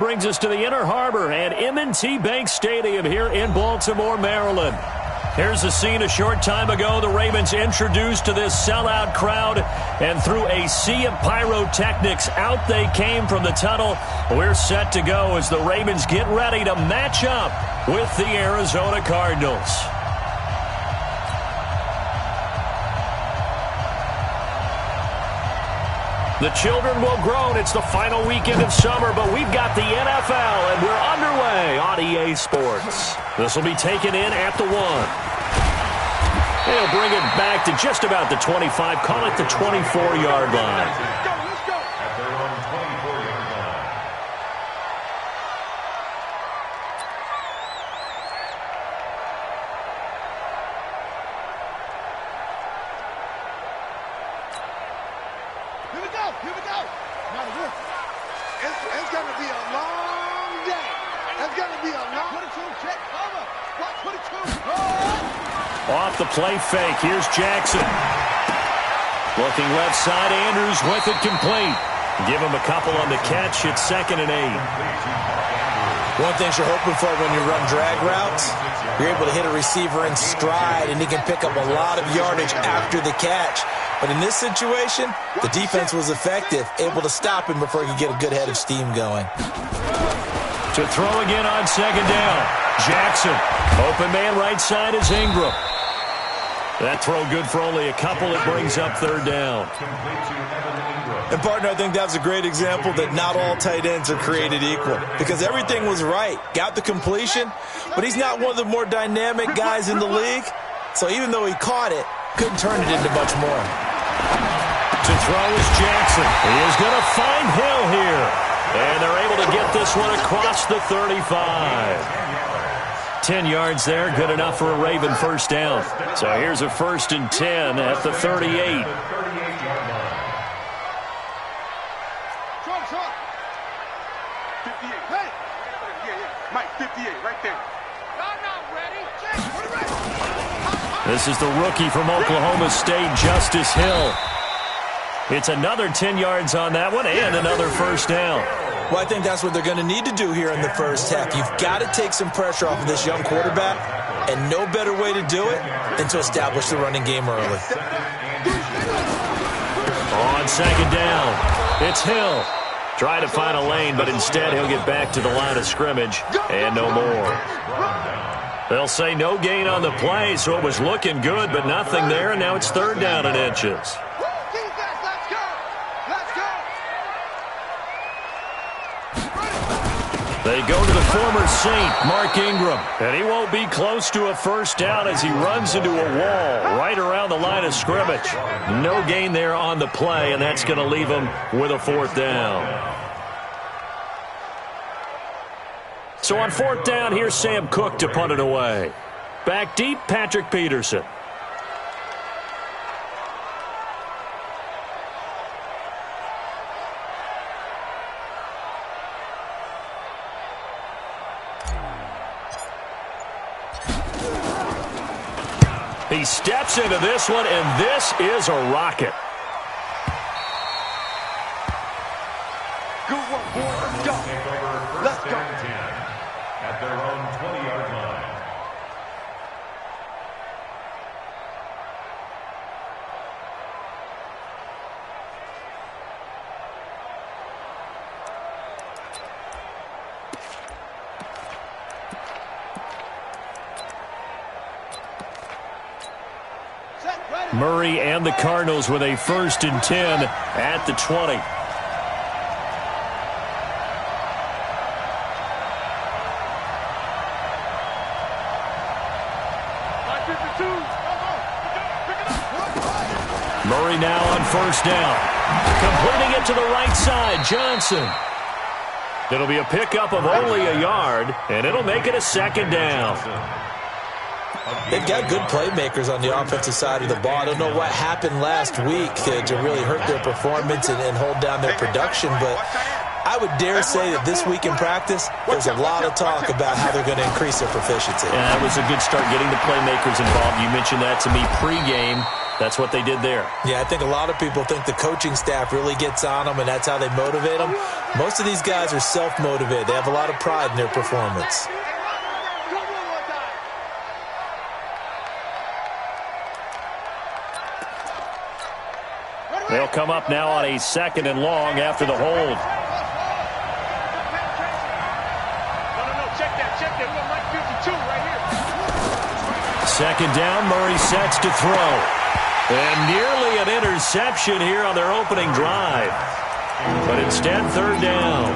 Brings us to the Inner Harbor at M&T Bank Stadium here in Baltimore, Maryland. Here's the scene a short time ago. The Ravens introduced to this sellout crowd, and through a sea of pyrotechnics, out they came from the tunnel. We're set to go as the Ravens get ready to match up with the Arizona Cardinals. The children will groan. It's the final weekend of summer, but we've got the NFL, and we're underway on EA Sports. This will be taken in at the 1. They'll bring it back to just about the 25, call it the 24-yard line. Off the play fake. Here's Jackson. Looking left side. Andrews with it complete. Give him a couple on the catch. It's 2nd and 8. One thing you're hoping for when you run drag routes, you're able to hit a receiver in stride, and he can pick up a lot of yardage after the catch. But in this situation, the defense was effective, able to stop him before he could get a good head of steam going. To throw again on 2nd down. Jackson. Open man right side is Ingram. That throw good for only a couple. It brings up 3rd down. And, partner, I think that's a great example that not all tight ends are created equal, because everything was right. Got the completion, but he's not one of the more dynamic guys in the league. So even though he caught it, couldn't turn it into much more. To throw is Jackson. He is going to find Hill here. And they're able to get this one across the 35. 10 yards there, good enough for a Raven first down. So here's a 1st and 10 at the 38. 58 Mike, 58, right there. This is the rookie from Oklahoma State, Justice Hill. It's another 10 yards on that one and another first down. Well, I think that's what they're going to need to do here in the first half. You've got to take some pressure off of this young quarterback, and no better way to do it than to establish the running game early. On 2nd down, it's Hill. Trying to find a lane, but instead he'll get back to the line of scrimmage, and no more. They'll say no gain on the play, so it was looking good, but nothing there, and now it's 3rd down and inches. They go to the former Saint, Mark Ingram, and he won't be close to a first down as he runs into a wall right around the line of scrimmage. No gain there on the play, and that's going to leave him with a 4th down. So on 4th down, here's Sam Cook to punt it away. Back deep, Patrick Peterson. He steps into this one, and this is a rocket. Good work, boy. Let's go. Let's go. At their own 20-yard line. Murray and the Cardinals with a 1st and 10 at the 20. Murray now on 1st down. Completing it to the right side, Johnson. It'll be a pickup of only a yard, and it'll make it a 2nd down. They've got good playmakers on the offensive side of the ball. I don't know what happened last week to really hurt their performance and hold down their production, but I would dare say that this week in practice, there's a lot of talk about how they're going to increase their proficiency. Yeah, that was a good start getting the playmakers involved. You mentioned that to me pregame. That's what they did there. Yeah, I think a lot of people think the coaching staff really gets on them, and that's how they motivate them. Most of these guys are self-motivated. They have a lot of pride in their performance. They'll come up now on a 2nd and long after the hold. Second down, Murray sets to throw. And nearly an interception here on their opening drive. But instead, 3rd down.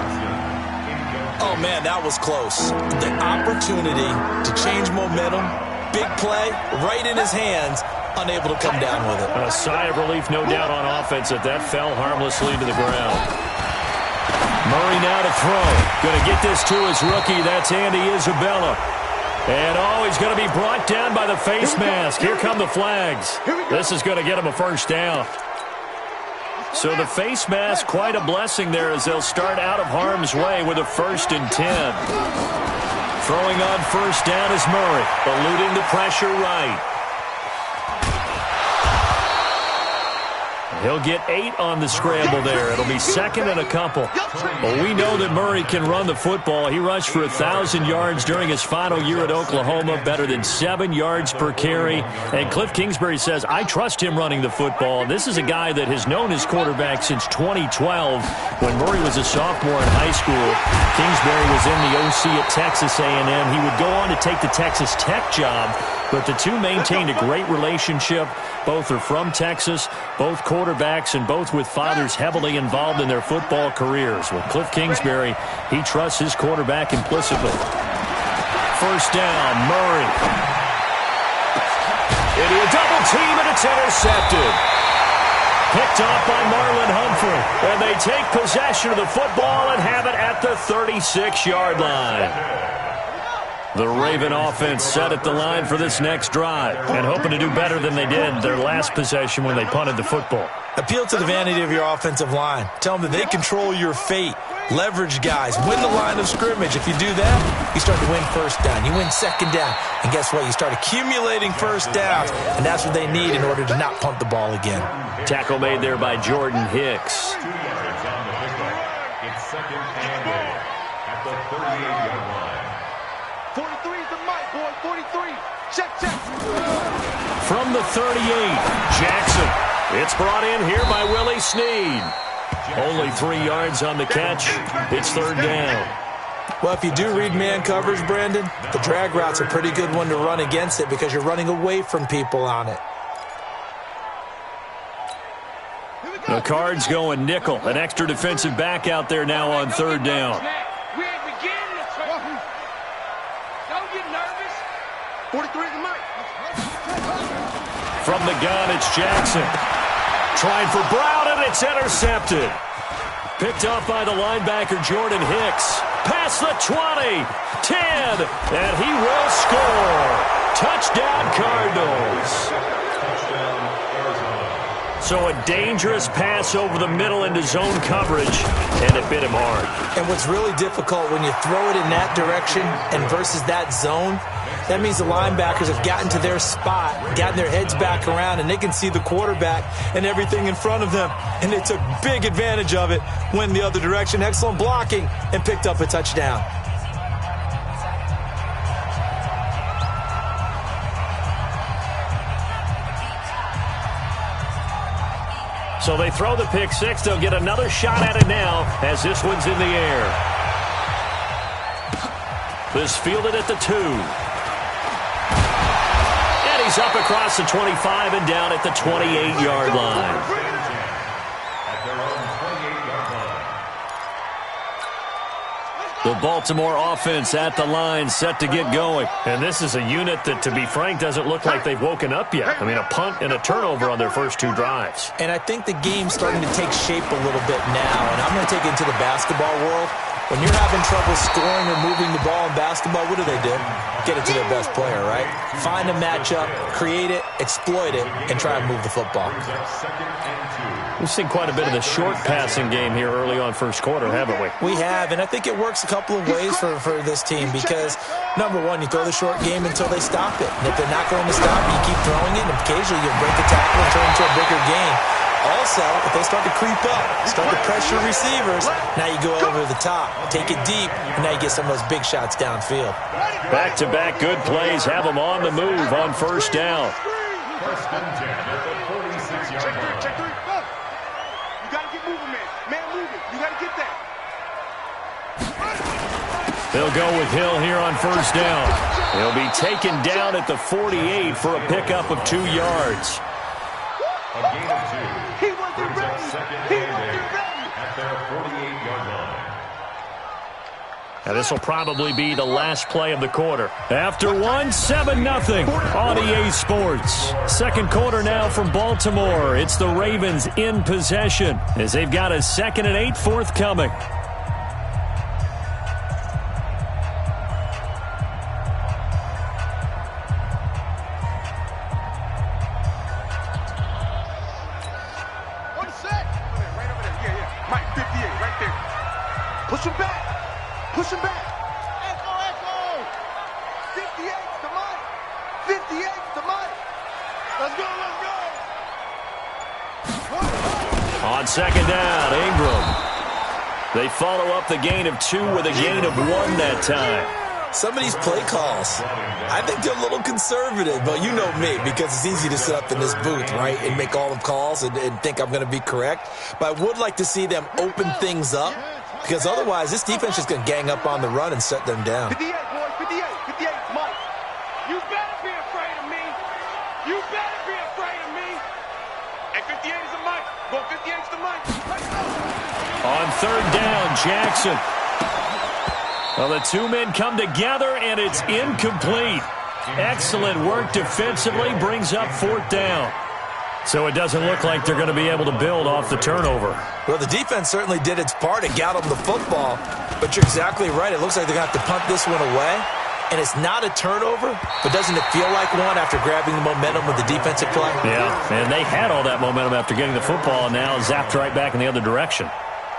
Oh, man, that was close. The opportunity to change momentum, big play, right in his hands, unable to come down with it. A sigh of relief, no doubt, on offense that fell harmlessly to the ground. Murray now to throw. Going to get this to his rookie. That's Andy Isabella. And, he's going to be brought down by the face mask. Here come the flags. This is going to get him a 1st down. So the face mask, quite a blessing there as they'll start out of harm's way with a 1st and 10. Throwing on 1st down is Murray, eluding the pressure right. He'll get 8 on the scramble there. It'll be 2nd and a couple. Well, we know that Murray can run the football. He rushed for 1,000 yards during his final year at Oklahoma, better than 7 yards per carry. And Cliff Kingsbury says, I trust him running the football. This is a guy that has known his quarterback since 2012 when Murray was a sophomore in high school. Kingsbury was in the OC at Texas A&M. He would go on to take the Texas Tech job, but the two maintained a great relationship. Both are from Texas, both quarterbacks, and both with fathers heavily involved in their football careers. With Cliff Kingsbury, he trusts his quarterback implicitly. 1st down, Murray. Into a double team, and it's intercepted. Picked off by Marlon Humphrey. And they take possession of the football and have it at the 36-yard line. The Raven offense set at the line for this next drive and hoping to do better than they did their last possession when they punted the football. Appeal to the vanity of your offensive line. Tell them that they control your fate. Leverage guys. Win the line of scrimmage. If you do that, you start to win 1st down. You win 2nd down. And guess what? You start accumulating 1st downs. And that's what they need in order to not punt the ball again. Tackle made there by Jordan Hicks. It's 2nd and 8 at the 38-yard line. 43 is the mic, boy. 43. Check. From the 38, Jackson. It's brought in here by Willie Snead. Only 3 yards on the catch. It's 3rd down. Well, if you do read man coverage, Brandon, the drag route's a pretty good one to run against it because you're running away from people on it. The Cards going nickel. An extra defensive back out there now on 3rd down. We ain't beginning to try. Don't get nervous. 43 is the mic. From the gun, it's Jackson. Trying for Brown, and it's intercepted. Picked up by the linebacker, Jordan Hicks. Past the 20, 10, and he will score. Touchdown, Cardinals. So a dangerous pass over the middle into zone coverage, and it bit him hard. And what's really difficult when you throw it in that direction and versus that zone, that means the linebackers have gotten to their spot, gotten their heads back around, and they can see the quarterback and everything in front of them. And they took big advantage of it, went the other direction, excellent blocking, and picked up a touchdown. So they throw the pick six. They'll get another shot at it now as this one's in the air. This fielded at the 2. And he's up across the 25 and down at the 28-yard line. The Baltimore offense at the line set to get going. And this is a unit that, to be frank, doesn't look like they've woken up yet. I mean, a punt and a turnover on their first 2 drives. And I think the game's starting to take shape a little bit now. And I'm going to take it into the basketball world. When you're having trouble scoring or moving the ball in basketball, what do? Get it to their best player, right? Find a matchup, create it, exploit it, and try and move the football. We've seen quite a bit of the short passing game here early on first quarter, haven't we? We have, and I think it works a couple of ways for this team because, number one, you throw the short game until they stop it. And if they're not going to stop it, you keep throwing it, and occasionally you'll break the tackle and turn it into a bigger game. Also, if they start to creep up, start to pressure receivers, now you go over the top, take it deep, and now you get some of those big shots downfield. Back-to-back good plays have them on the move on first down. First and 10 at the 46-yard line. Check three. Go. You got to get moving, man. Man moving. You got to get that. They'll go with Hill here on first down. He'll be taken down at the 48 for a pickup of 2 yards. A gain of 2. He wasn't ready. He wasn't ready. At their 48-yard line. And this will probably be the last play of the quarter. After 7-0 on EA Sports. Second quarter now from Baltimore. It's the Ravens in possession as they've got a 2nd and 8 forthcoming. Push him back. Push him back. Echo. 58's the money. 58's the money. Let's go. On second down, Ingram. They follow up the gain of 2 with a gain of 1 that time. Some of these play calls, I think they're a little conservative, but you know me, because it's easy to sit up in this booth, right, and make all the calls and think I'm going to be correct. But I would like to see them open things up, because otherwise this defense is going to gang up on the run and set them down. 58, boys. 58. 58, Mike. You better be afraid of me. You better be afraid of me. And 58 is a Mike. Go 58's the Mike. Let's go. On third down, Jackson. Well, the 2 men come together, and it's incomplete. Excellent work defensively, brings up 4th down. So it doesn't look like they're going to be able to build off the turnover. Well, the defense certainly did its part to get them the football, but you're exactly right. It looks like they're going to have to punt this one away, and it's not a turnover, but doesn't it feel like one after grabbing the momentum with the defensive play? Yeah, and they had all that momentum after getting the football, and now zapped right back in the other direction.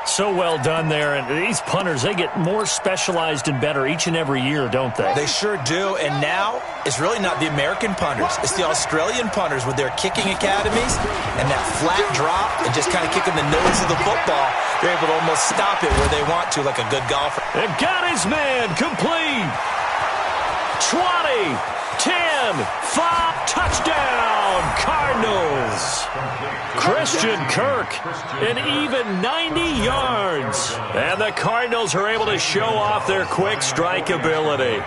So well done there, and these punters, they get more specialized and better each and every year, don't they? They sure do, and now it's really not the American punters. It's the Australian punters with their kicking academies and that flat drop and just kind of kicking the nose of the football. They're able to almost stop it where they want to, like a good golfer. They've got his man complete. 20, 10, 5, touchdown, Cardinals. Christian Kirk, an even 90 yards. And the Cardinals are able to show off their quick strike ability.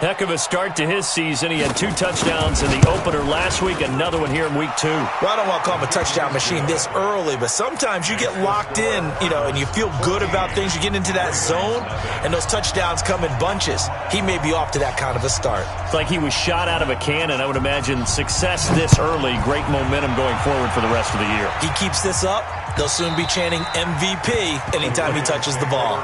Heck of a start to his season. He had 2 touchdowns in the opener last week, another one here in week 2. Well, I don't want to call him a touchdown machine this early, but sometimes you get locked in, and you feel good about things. You get into that zone, and those touchdowns come in bunches. He may be off to that kind of a start. It's like he was shot out of a cannon. I would imagine success this early, great momentum going forward for the rest of the year. He keeps this up, they'll soon be chanting MVP anytime he touches the ball.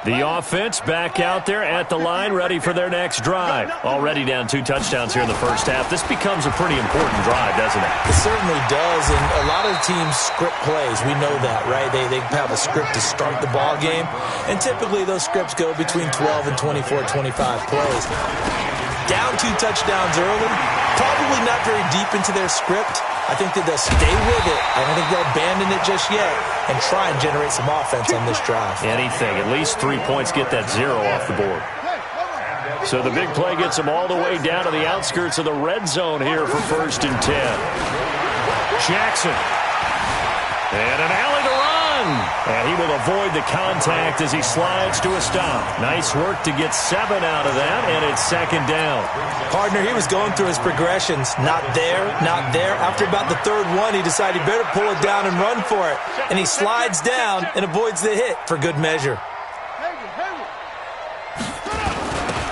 The offense back out there at the line, ready for their next drive. Already down 2 touchdowns here in the first half. This becomes a pretty important drive, doesn't it? It certainly does, and a lot of teams script plays. We know that, right? They have a script to start the ball game, and typically those scripts go between 12 and 24, 25 plays. Down 2 touchdowns early, probably not very deep into their script. I think that they'll stay with it. I don't think they'll abandon it just yet and try and generate some offense on this drive. Anything. At least 3 points, get that 0 off the board. So the big play gets them all the way down to the outskirts of the red zone here for 1st and 10. Jackson. And an alley to run. And he will avoid the contact as he slides to a stop. Nice work to get 7 out of that, and it's 2nd down. Partner, he was going through his progressions. Not there, not there. After about the 3rd one, he decided he better pull it down and run for it. And he slides down and avoids the hit for good measure.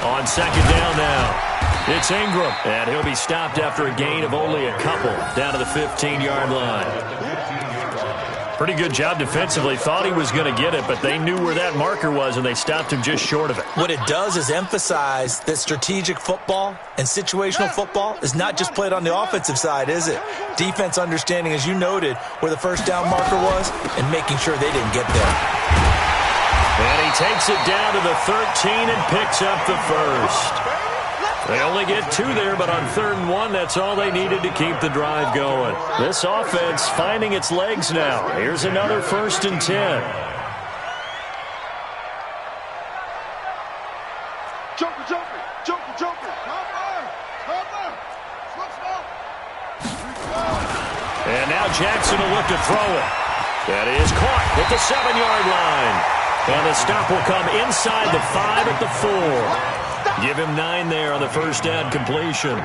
On 2nd down now. It's Ingram, and he'll be stopped after a gain of only a couple down to the 15-yard line. Pretty good job defensively. Thought he was going to get it, but they knew where that marker was, and they stopped him just short of it. What it does is emphasize that strategic football and situational football is not just played on the offensive side, is it? Defense understanding, as you noted, where the first down marker was and making sure they didn't get there. And he takes it down to the 13 and picks up the first. They only get 2 there, but on 3rd and 1, that's all they needed to keep the drive going. This offense finding its legs now. Here's another 1st and 10. Joker, Joker, Joker, Joker. Cover. And now Jackson will look to throw it. That is caught at the 7-yard line. And the stop will come inside the 5 at the 4. Give him 9 there on the first down completion.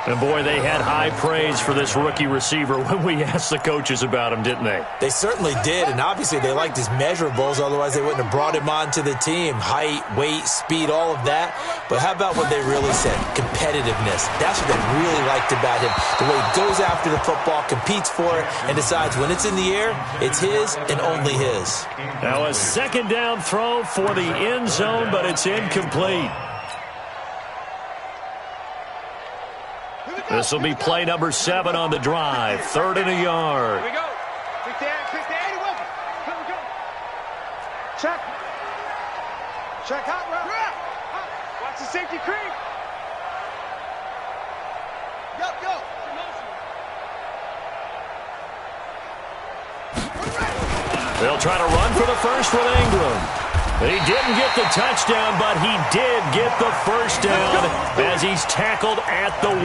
And, boy, they had high praise for this rookie receiver when we asked the coaches about him, didn't they? They certainly did, and obviously they liked his measurables. Otherwise, they wouldn't have brought him onto the team. Height, weight, speed, all of that. But how about what they really said? Competitiveness. That's what they really liked about him. The way he goes after the football, competes for it, and decides when it's in the air, it's his and only his. Now a 2nd down throw for the end zone, but it's incomplete. This will be play number 7 on the drive. 3rd and a yard. Here we go. Quick to Andy, welcome. Come, go. Check. Check hot route. Watch the safety creep. Go. They'll try to run for the first with Ingram. He didn't get the touchdown, but he did get the first down as he's tackled at the 1.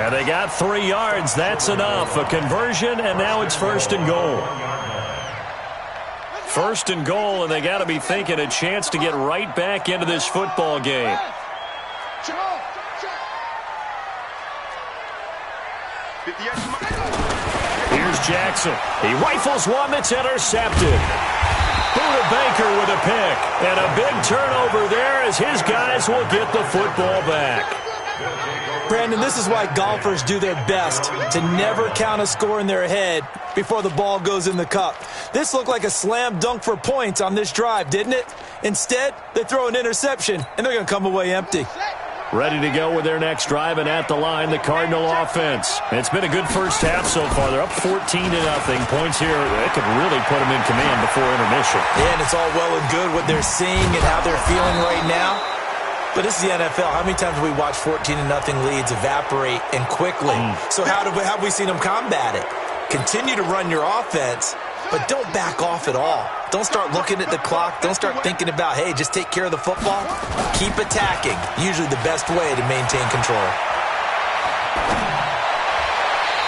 And they got 3 yards. That's enough. A conversion, and now it's 1st and goal. 1st and goal, and they got to be thinking a chance to get right back into this football game. Here's Jackson. He rifles one that's intercepted. Buda Baker with a pick. And a big turnover there as his guys will get the football back. Brandon, this is why golfers do their best to never count a score in their head before the ball goes in the cup. This looked like a slam dunk for points on this drive, didn't it? Instead, they throw an interception, and they're going to come away empty. Ready to go with their next drive, and at the line, the Cardinal offense. It's been a good first half so far. They're up 14-0. Points here, they could really put them in command before intermission. Yeah, and it's all well and good what they're seeing and how they're feeling right now. But this is the NFL. How many times have we watched 14-0 leads evaporate and quickly? So how have we seen them combat it? Continue to run your offense, but don't back off at all. Don't start looking at the clock. Don't start thinking about, hey, just take care of the football. Keep attacking. Usually the best way to maintain control.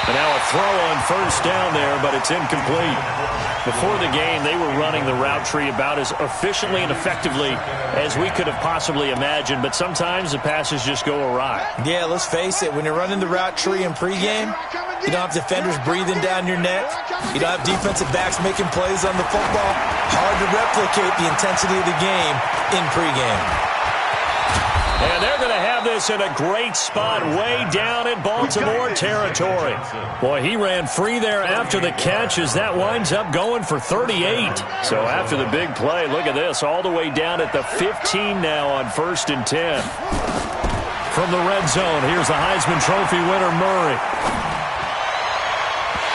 And now a throw on first down there, but it's incomplete. Before the game, they were running the route tree about as efficiently and effectively as we could have possibly imagined, but sometimes the passes just go awry. Yeah, let's face it. When you're running the route tree in pregame, you don't have defenders breathing down your neck. You don't have defensive backs making plays on the football. Hard to replicate the intensity of the game in pregame. And they're going to have this in a great spot way down in Baltimore territory. Boy, he ran free there after the catch as that winds up going for 38. So after the big play, look at this, all the way down at the 15 now on 1st and 10. From the red zone, here's the Heisman Trophy winner, Murray.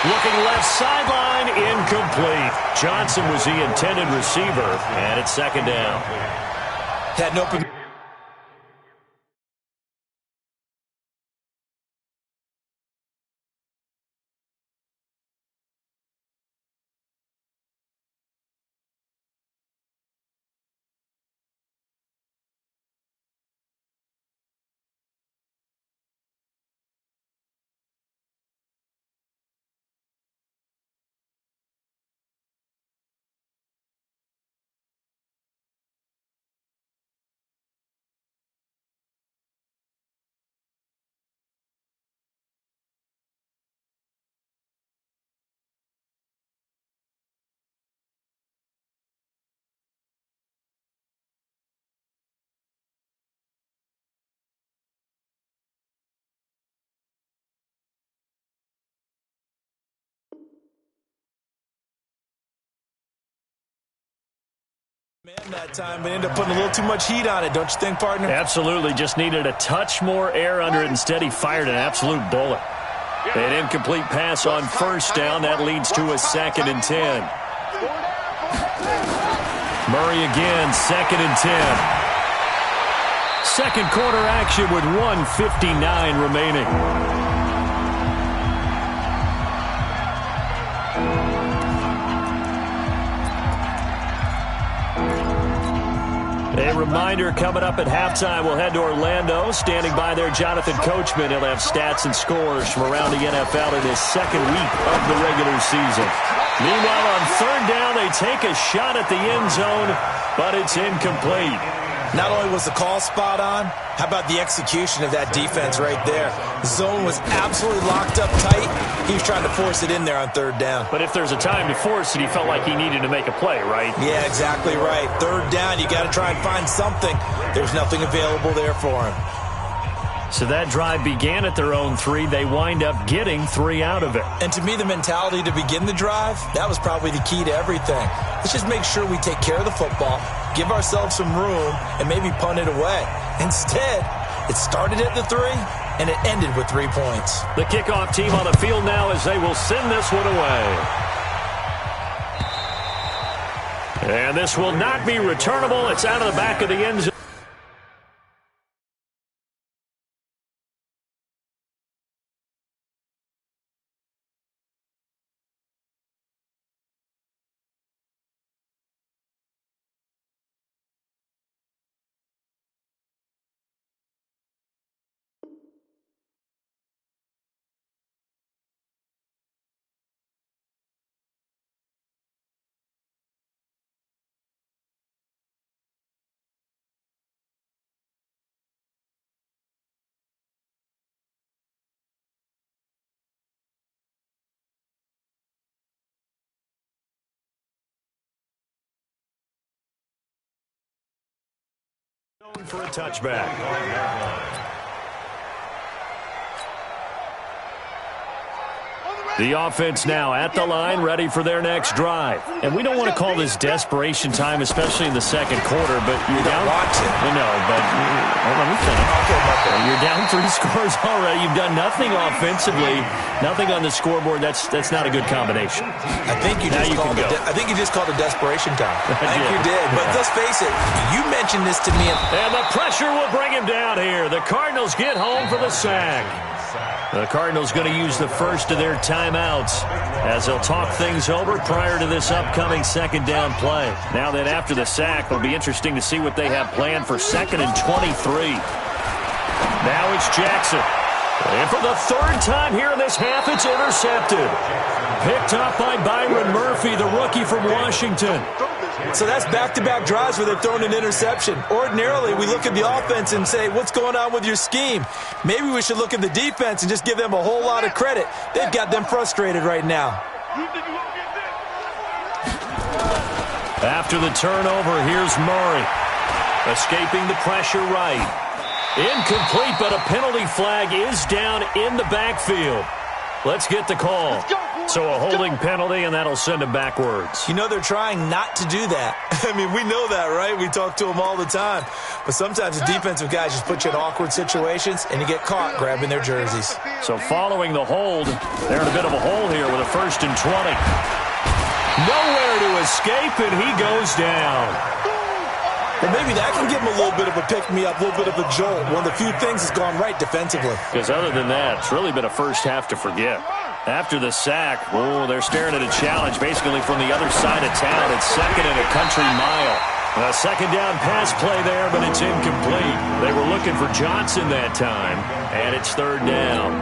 Looking left sideline, incomplete. Johnson was the intended receiver, and it's 2nd down. Had an open Man, that time, but ended up putting a little too much heat on it, don't you think, partner? Absolutely. Just needed a touch more air under it. Instead, he fired an absolute bullet. An incomplete pass on first down. That leads to a 2nd and 10. Murray again, 2nd and 10. Second quarter action with 1:59 remaining. A reminder, coming up at halftime, we'll head to Orlando. Standing by there, Jonathan Coachman. He'll have stats and scores from around the NFL in his second week of the regular season. Meanwhile, on third down, they take a shot at the end zone, but it's incomplete. Not only was the call spot on, how about the execution of that defense right there? The zone was absolutely locked up tight. He was trying to force it in there on third down. But if there's a time to force it, he felt like he needed to make a play, right? Yeah, exactly right. Third down, you got to try and find something. There's nothing available there for him. So that drive began at their own 3. They wind up getting 3 out of it. And to me, the mentality to begin the drive, that was probably the key to everything. Let's just make sure we take care of the football, give ourselves some room, and maybe punt it away. Instead, it started at the 3, and it ended with 3 points. The kickoff team on the field now as they will send this one away. And this will not be returnable. It's out of the back of the end zone. For a touchback. The offense now at the line, ready for their next drive. And we don't want to call this desperation time, especially in the second quarter, but you're down. No, but let me finish. You're down 3 scores already. You've done nothing offensively, nothing on the scoreboard. That's not a good combination. I think you just called it desperation time. I think you did. But let's face it, you mentioned this to me. And the pressure will bring him down here. The Cardinals get home for the sack. The Cardinals going to use the first of their timeouts as they'll talk things over prior to this upcoming second down play. Now that after the sack, it'll be interesting to see what they have planned for 2nd and 23. Now it's Jackson. And for the 3rd time here in this half, it's intercepted. Picked up by Byron Murphy, the rookie from Washington. So that's back-to-back drives where they've thrown an interception. Ordinarily, we look at the offense and say, what's going on with your scheme? Maybe we should look at the defense and just give them a whole lot of credit. They've got them frustrated right now. After the turnover, here's Murray. Escaping the pressure right. Incomplete, but a penalty flag is down in the backfield. Let's get the call. So a holding penalty, and that'll send him backwards. You know, they're trying not to do that. I mean, we know that, right? We talk to them all the time. But sometimes the defensive guys just put you in awkward situations, and you get caught grabbing their jerseys. So following the hold, they're in a bit of a hole here with a 1st and 20. Nowhere to escape, and he goes down. Well, maybe that can give him a little bit of a pick-me-up, a little bit of a jolt. One of the few things that's gone right defensively. Because other than that, it's really been a first half to forget. After the sack, they're staring at a challenge basically from the other side of town. It's 2nd and a country mile. A second down pass play there, but it's incomplete. They were looking for Johnson that time, and it's 3rd down.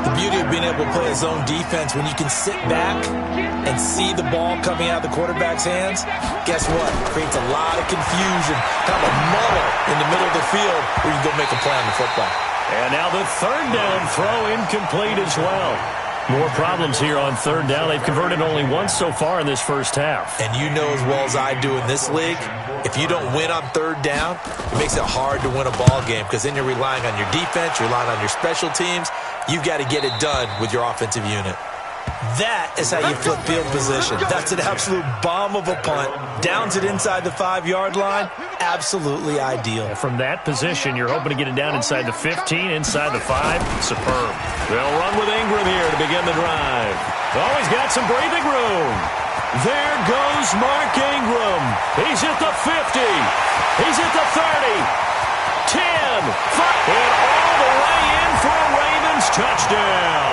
The beauty of being able to play a zone defense when you can sit back and see the ball coming out of the quarterback's hands, guess what? Creates a lot of confusion, kind of a muddle in the middle of the field where you can go make a play on the football. And now the 3rd down throw incomplete as well. More problems here on 3rd down. They've converted only once so far in this first half. And you know as well as I do in this league, if you don't win on 3rd down, it makes it hard to win a ball game because then you're relying on your defense, you're relying on your special teams. You've got to get it done with your offensive unit. That is how you flip field position. That's an absolute bomb of a punt. Downs it inside the 5-yard line. Absolutely ideal. From that position, you're hoping to get it down inside the 15, inside the 5. Superb. They'll run with Ingram here to begin the drive. Oh, he's got some breathing room. There goes Mark Ingram. He's at the 50. He's at the 30. 10. 5. And all the way in for a Ravens touchdown.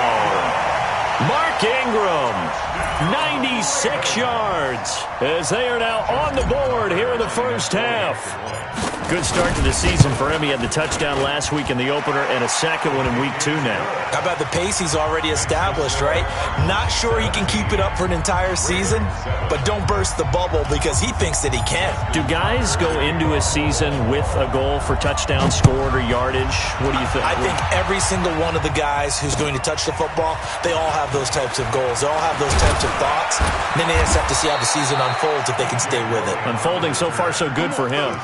Mark Ingram, 96 yards, as they are now on the board here in the first half. Good start to the season for him. He had the touchdown last week in the opener and a second one in week 2 now. How about the pace he's already established, right? Not sure he can keep it up for an entire season, but don't burst the bubble because he thinks that he can. Do guys go into a season with a goal for touchdowns scored or yardage? What do you think? I think every single one of the guys who's going to touch the football, they all have those types of goals. They all have those types of thoughts. And then they just have to see how the season unfolds if they can stay with it. Unfolding so far so good for him.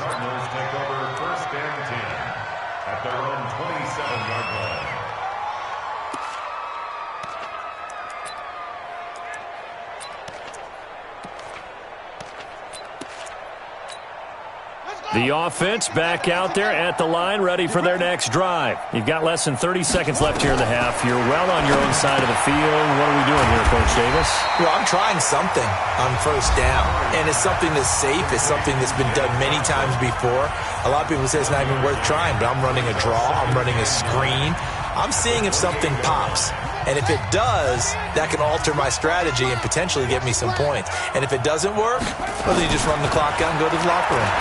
The offense back out there at the line, ready for their next drive. You've got less than 30 seconds left here in the half. You're well on your own side of the field. What are we doing here, Coach Davis? Well, I'm trying something on first down, and it's something that's safe. It's something that's been done many times before. A lot of people say it's not even worth trying, but I'm running a draw. I'm running a screen. I'm seeing if something pops. And if it does, that can alter my strategy and potentially get me some points. And if it doesn't work, well, then you just run the clock out and go to the locker room.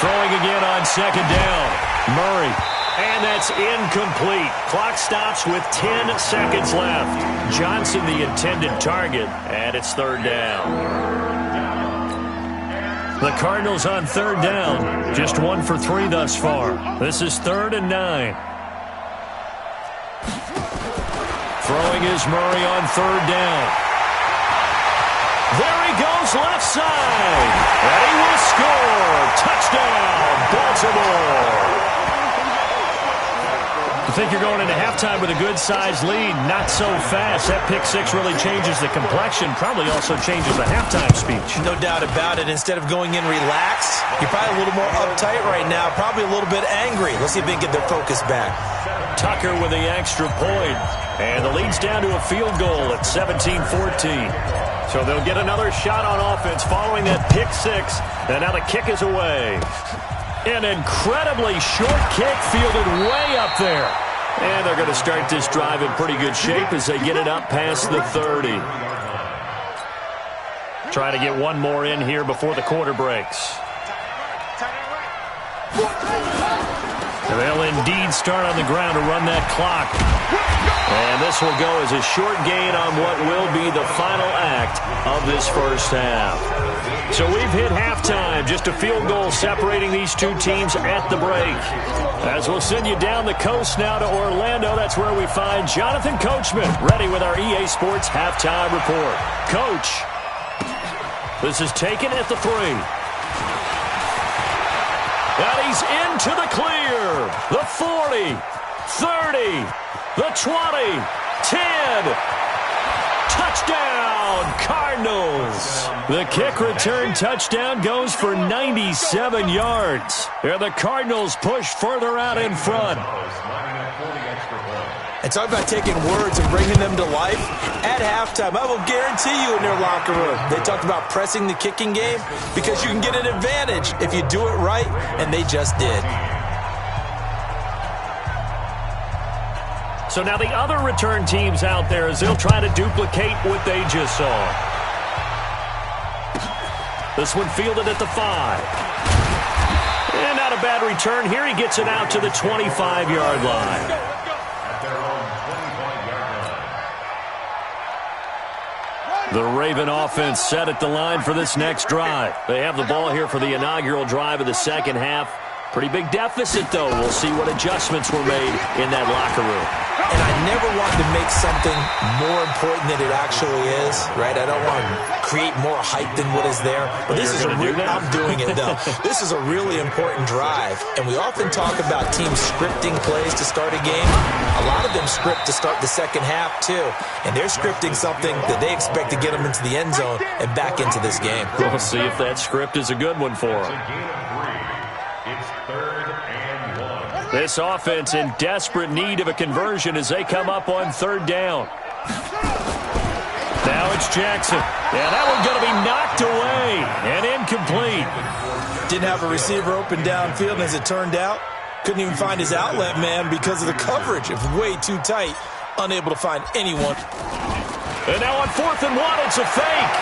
Throwing again on second down. Murray. And that's incomplete. Clock stops with 10 seconds left. Johnson, the intended target, and it's third down. The Cardinals on third down. Just 1 for 3 thus far. This is 3rd and 9. Throwing is Murray on third down. There he goes left side. And he will score. Touchdown, Baltimore. You think you're going into halftime with a good-sized lead. Not so fast. That pick six really changes the complexion. Probably also changes the halftime speech. No doubt about it. Instead of going in relaxed, you're probably a little more uptight right now. Probably a little bit angry. Let's see if they can get their focus back. Tucker with the extra point. And the lead's down to a field goal at 17-14. So they'll get another shot on offense following that pick six. And now the kick is away. An incredibly short kick fielded way up there. And they're going to start this drive in pretty good shape as they get it up past the 30. Try to get one more in here before the quarter breaks. And they'll indeed start on the ground to run that clock. And this will go as a short gain on what will be the final act of this first half. So we've hit halftime. Just a field goal separating these two teams at the break. As we'll send you down the coast now to Orlando, that's where we find Jonathan Coachman, ready with our EA Sports halftime report. Coach, this is taken at the 3. And he's into the clear. The 40, 30, the 20, 10. Touchdown, Cardinals. The kick return touchdown goes for 97 yards. And the Cardinals push further out in front. And talk about taking words and bringing them to life. At halftime, I will guarantee you in their locker room, they talked about pressing the kicking game because you can get an advantage if you do it right, and they just did. So now the other return teams out there as they'll try to duplicate what they just saw. This one fielded at the 5. And not a bad return. Here he gets it out to the 25-yard line. The Raven offense set at the line for this next drive. They have the ball here for the inaugural drive of the second half. Pretty big deficit, though. We'll see what adjustments were made in that locker room. and I never want to make something more important than it actually is, right? I don't want to create more hype than what is there. But this is I'm doing it, though. This is a really important drive, and we often talk about teams scripting plays to start a game. A lot of them script to start the second half, too, and they're scripting something that they expect to get them into the end zone and back into this game. We'll see if that script is a good one for them. It's 3rd and 1. This offense in desperate need of a conversion as they come up on 3rd down. Now it's Jackson. And that one's going to be knocked away and incomplete. Didn't have a receiver open downfield, and as it turned out, couldn't even find his outlet man because of the coverage. It was way too tight, unable to find anyone. And now on 4th and 1, it's a fake.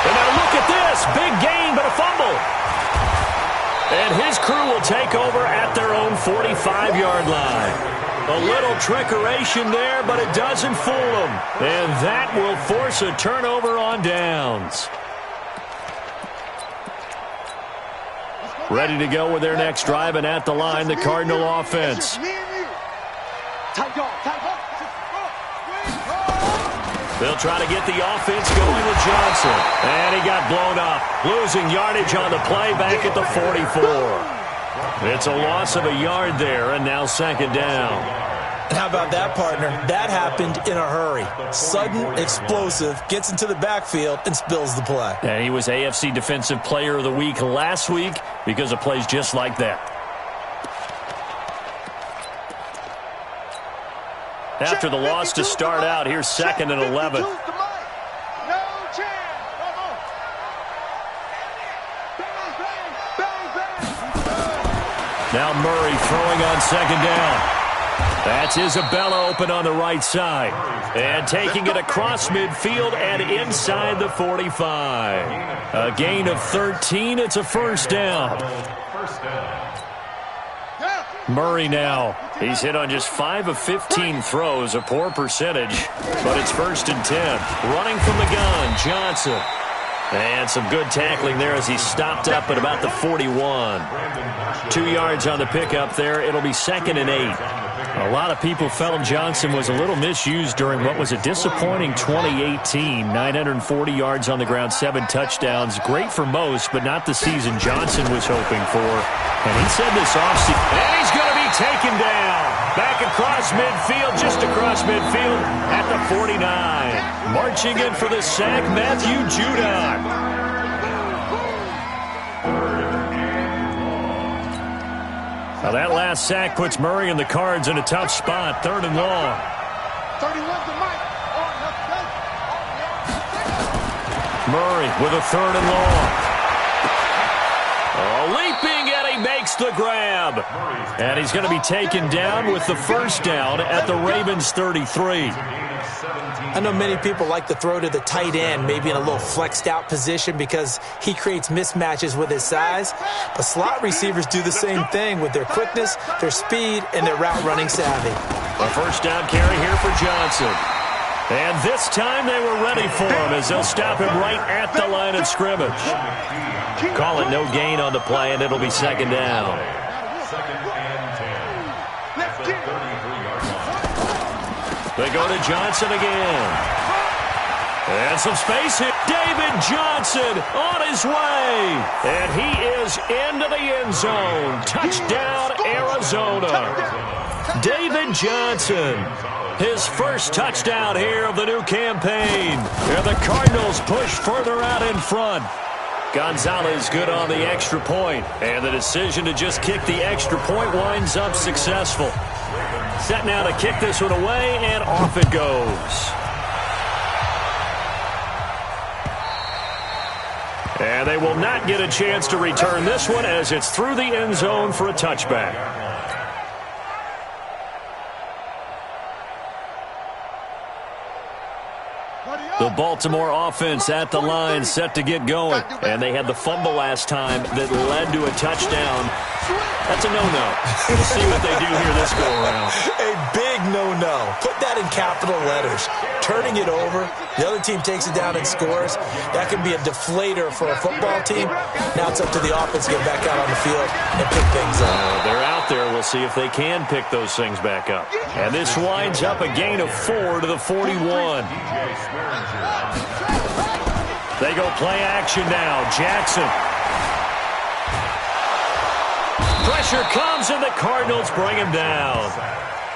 And now look at this. Big gain, but a fumble. And his crew will take over at their own 45-yard line. A little trickeration there, but it doesn't fool them. And that will force a turnover on downs. Ready to go with their next drive, and at the line, the Cardinal offense. They'll try to get the offense going with Johnson. And he got blown up, losing yardage on the play back at the 44. It's a loss of a yard there, and now 2nd down. And how about that, partner? That happened in a hurry. Sudden, explosive, gets into the backfield, and spills the play. And he was AFC Defensive Player of the Week last week because of plays just like that. After the loss to start out, here's 2nd and 11. Now Murray throwing on 2nd down. That's Isabella open on the right side. And taking it across midfield and inside the 45. A gain of 13. It's a 1st down. Murray now. He's hit on just 5 of 15 throws, a poor percentage. But it's 1st and 10. Running from the gun, Johnson. And some good tackling there as he stopped up at about the 41. 2 yards on the pickup there. It'll be 2nd and 8. A lot of people felt Johnson was a little misused during what was a disappointing 2018. 940 yards on the ground, 7 touchdowns. Great for most, but not the season Johnson was hoping for. And he said this offseason, and he's going to be taken down. Back across midfield, just across midfield at the 49. Marching in for the sack, Matthew Judon. Now that last sack puts Murray and the Cards in a tough spot, 3rd and long. 31's the mic. Murray with a 3rd and long. Leaping, and he makes the grab. And he's going to be taken down with the 1st down at the Ravens 33. I know many people like to throw to the tight end, maybe in a little flexed out position because he creates mismatches with his size. But slot receivers do the same thing with their quickness, their speed, and their route running savvy. A 1st down carry here for Johnson. And this time they were ready for him as they'll stop him right at the line of scrimmage. Call it no gain on the play, and it'll be 2nd down. 2nd and 10. They go to Johnson again. And some space here. David Johnson on his way. And he is into the end zone. Touchdown, Arizona. David Johnson. His 1st touchdown here of the new campaign. And the Cardinals push further out in front. Gonzalez good on the extra point. And the decision to just kick the extra point winds up successful. Set now to kick this one away, and off it goes. And they will not get a chance to return this one as it's through the end zone for a touchback. The Baltimore offense at the line set to get going. And they had the fumble last time that led to a touchdown. That's a no-no. We'll see what they do here this go-around. A big no-no. Put that in capital letters. Turning it over, the other team takes it down and scores. That can be a deflator for a football team. Now it's up to the offense to get back out on the field and pick things up. They're out there. We'll see if they can pick those things back up. And this winds up a gain of 4 to the 41. They go play action now. Jackson. Pressure comes, and the Cardinals bring him down.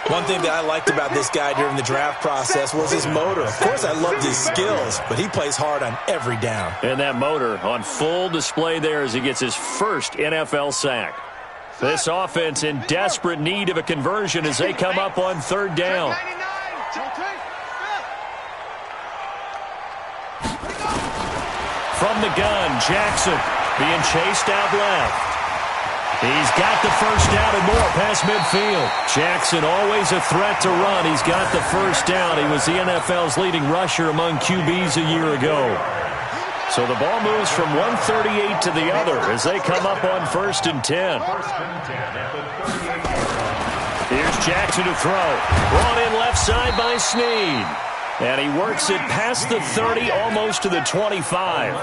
One thing that I liked about this guy during the draft process was his motor. Of course, I loved his skills, but he plays hard on every down. And that motor on full display there as he gets his first NFL sack. This offense in desperate need of a conversion as they come up on third down. From the gun, Jackson being chased out left. He's got the first down and more past midfield. Jackson always a threat to run. He's got the first down. He was the NFL's leading rusher among QBs a year ago. So the ball moves from 138 to the other as they come up on 1st and 10. Here's Jackson to throw. Brought in left side by Snead. And he works it past the 30, almost to the 25.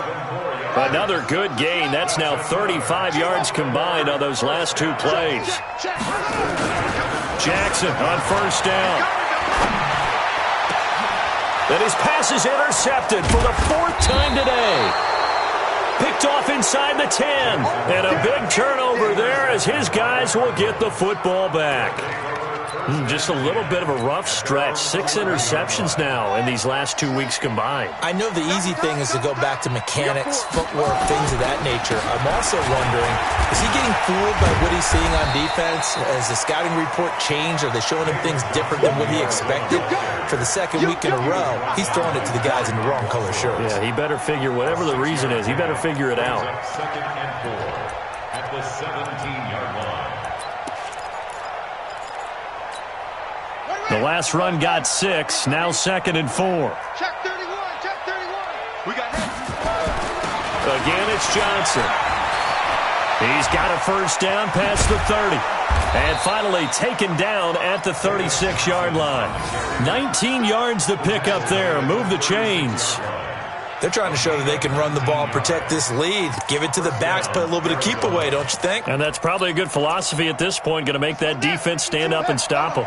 Another good gain. That's now 35 yards combined on those last two plays. Jackson on first down. And his pass is intercepted for the 4th time today. Picked off inside the 10. And a big turnover there as his guys will get the football back. Just a little bit of a rough stretch. 6 interceptions now in these last 2 weeks combined. I know the easy thing is to go back to mechanics, footwork, things of that nature. I'm also wondering, is he getting fooled by what he's seeing on defense? Has the scouting report changed? Are they showing him things different than what he expected? For the 2nd week in a row, he's throwing it to the guys in the wrong color shirts. Yeah, he better figure, whatever the reason is, he better figure it out. 2nd and 4 at the 17-yard line. The last run got 6. Now 2nd and 4. Check 31. Check 31. We got hit. Again, it's Johnson. He's got a first down past the 30. And finally taken down at the 36-yard line. 19 yards to pick up there. Move the chains. They're trying to show that they can run the ball, protect this lead, give it to the backs, play a little bit of keep away, don't you think? And that's probably a good philosophy at this point, going to make that defense stand up and stop them.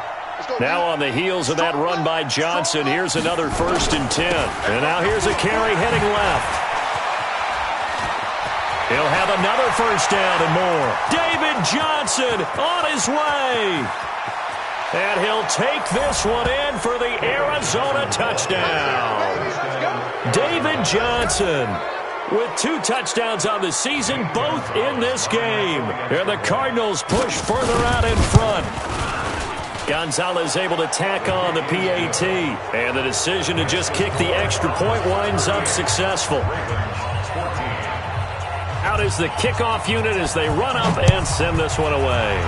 Now on the heels of that run by Johnson, here's another 1st and 10. And now here's a carry heading left. He'll have another first down and more. David Johnson on his way. And he'll take this one in for the Arizona touchdown. David Johnson with 2 touchdowns on the season, both in this game. And the Cardinals push further out in front. Gonzalez able to tack on the PAT. And the decision to just kick the extra point winds up successful. Out is the kickoff unit as they run up and send this one away.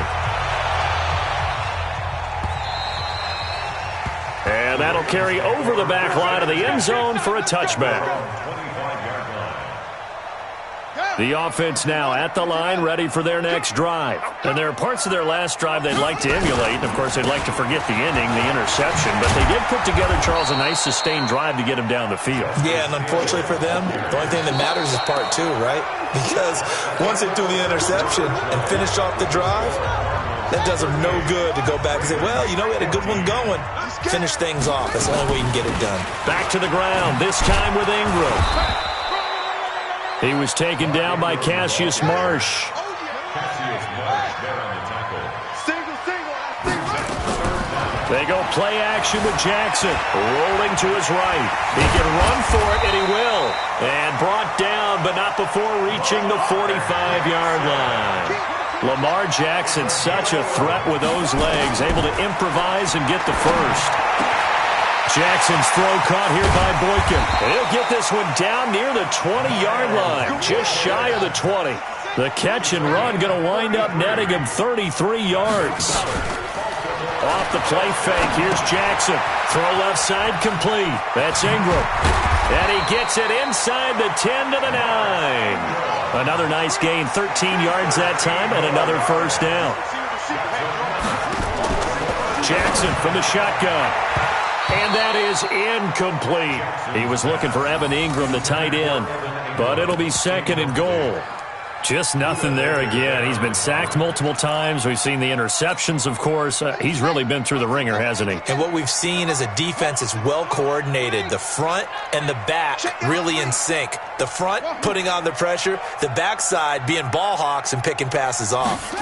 And that'll carry over the back line of the end zone for a touchback. The offense now at the line, ready for their next drive. And there are parts of their last drive they'd like to emulate. Of course, they'd like to forget the inning, the interception. But they did put together, Charles, a nice sustained drive to get him down the field. Yeah, and unfortunately for them, the only thing that matters is part 2, right? Because once they do the interception and finish off the drive, that does them no good to go back and say, well, you know, we had a good one going. Finish things off. That's the only way you can get it done. Back to the ground, this time with Ingram. He was taken down by Cassius Marsh. They go play action with Jackson. Rolling to his right. He can run for it, and he will. And brought down, but not before reaching the 45-yard line. Lamar Jackson, such a threat with those legs, able to improvise and get the first. Jackson's throw caught here by Boykin. He'll get this one down near the 20-yard line, just shy of the 20. The catch and run going to wind up netting him 33 yards. Off the play fake, here's Jackson. Throw left side complete. That's Ingram. And he gets it inside the 10 to the 9. Another nice gain, 13 yards that time, and another first down. Jackson from the shotgun. And that is incomplete. He was looking for Evan Ingram, the tight end, but it'll be second and goal. Just nothing there again. He's been sacked multiple times. We've seen the interceptions, of course. He's really been through the ringer, hasn't he? And what we've seen is a defense that's well coordinated. The front and the back really in sync. The front putting on the pressure. The backside being ball hawks and picking passes off.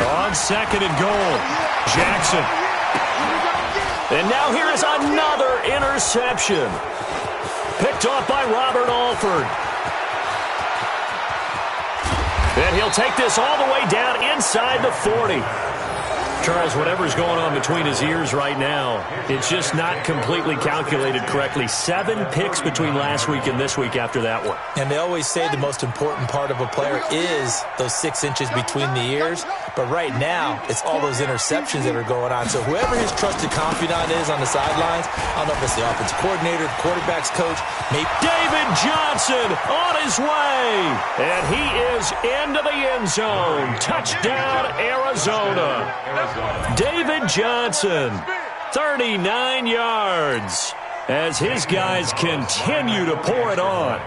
On second and goal, Jackson. And now here is another interception. Picked off by Robert Alford. And he'll take this all the way down inside the 40. Charles, whatever's going on between his ears right now, it's just not completely calculated correctly. 7 picks between last week and this week after that one. And they always say the most important part of a player is those 6 inches between the ears. But right now, it's all those interceptions that are going on. So whoever his trusted confidant is on the sidelines, I don't know if it's the offensive coordinator, the quarterback's coach, maybe David Johnson on his way. And he is into the end zone. Touchdown, Arizona. David Johnson, 39 yards, as his guys continue to pour it on.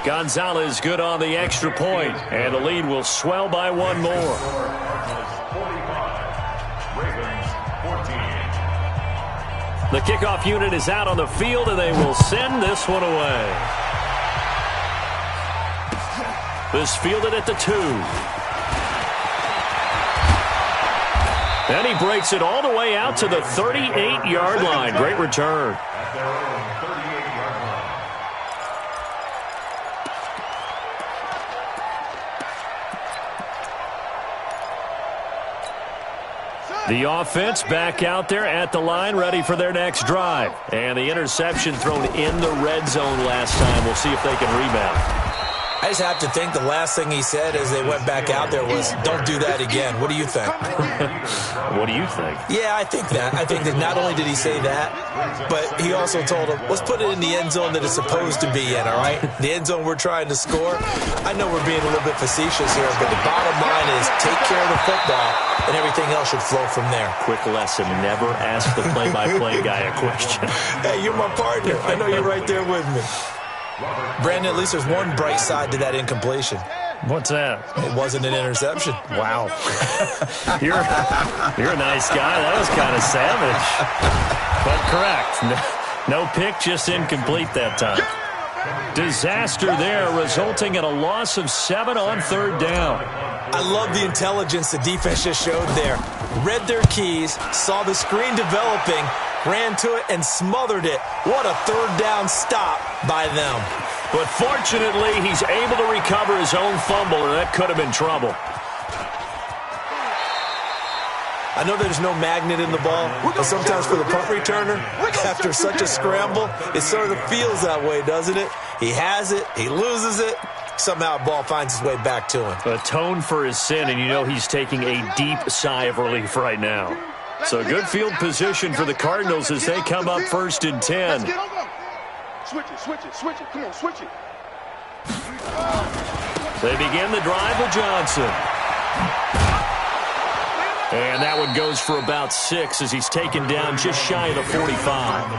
Gonzalez good on the extra point, and the lead will swell by 1 more. The kickoff unit is out on the field, and they will send this one away. This fielded at the 2. And he breaks it all the way out to the 38-yard line. Great return. The offense back out there at the line, ready for their next drive. And the interception thrown in the red zone last time. We'll see if they can rebound. I just have to think the last thing he said as they went back out there was, don't do that again. What do you think? What do you think? Yeah, I think that. I think that not only did he say that, but he also told him, let's put it in the end zone that it's supposed to be in, all right? The end zone we're trying to score. I know we're being a little bit facetious here, but the bottom line is take care of the football, and everything else should flow from there. Quick lesson, never ask the play-by-play guy a question. Hey, you're my partner. I know you're right there with me. Brandon, at least there's one bright side to that incompletion. What's that? It wasn't an interception. Wow. You're a nice guy. That was kind of savage. But correct. No pick, just incomplete that time. Disaster there, resulting in a loss of 7 on third down. I love the intelligence the defense just showed there. Read their keys, saw the screen developing, ran to it, and smothered it. What a third down stop by them. But fortunately, he's able to recover his own fumble, and that could have been trouble. I know there's no magnet in the ball, but sometimes for the punt returner, after such a scramble, it sort of feels that way, doesn't it? He has it, he loses it, somehow the ball finds its way back to him. Atone for his sin, and you know he's taking a deep sigh of relief right now. So good field position for the Cardinals as they come up 1st and 10. Switch it. Come on, switch it. They begin the drive with Johnson. And that one goes for about 6 as he's taken down just shy of the 45.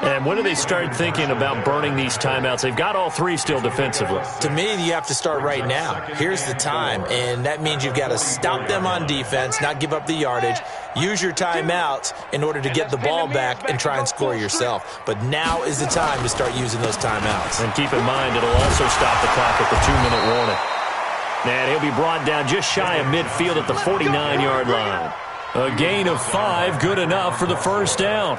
And when do they start thinking about burning these timeouts? They've got all 3 still defensively. To me, you have to start right now. Here's the time, and that means you've got to stop them on defense, not give up the yardage, use your timeouts in order to get the ball back and try and score yourself. But now is the time to start using those timeouts. And keep in mind, it'll also stop the clock at the 2-minute warning. And he'll be brought down just shy of midfield at the 49-yard line. A gain of 5, good enough for the first down.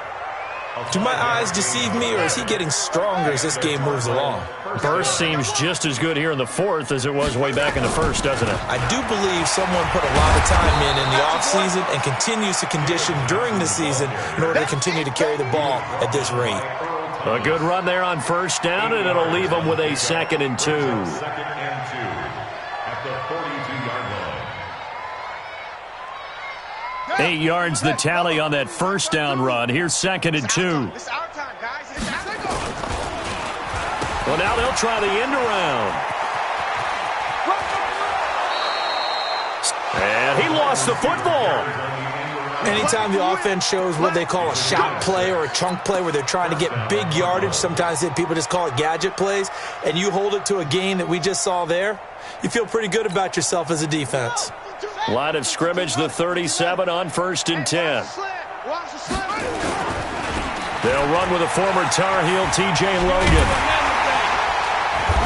Do my eyes deceive me, or is he getting stronger as this game moves along? Burst seems just as good here in the 4th as it was way back in the 1st, doesn't it? I do believe someone put a lot of time in the offseason and continues to condition during the season in order to continue to carry the ball at this rate. A good run there on first down, and it'll leave them with a 2nd and 2. At the 42-yard line. 8 yards the tally on that first down run. Here's 2nd and 2. It's our time, guys. It's our time. Well, now they'll try the end around. And he lost the football. Anytime the offense shows what they call a shot play or a chunk play where they're trying to get big yardage, sometimes people just call it gadget plays, and you hold it to a gain that we just saw there, you feel pretty good about yourself as a defense. Line of scrimmage, the 37 on 1st and 10. They'll run with a former Tar Heel, T.J. Logan.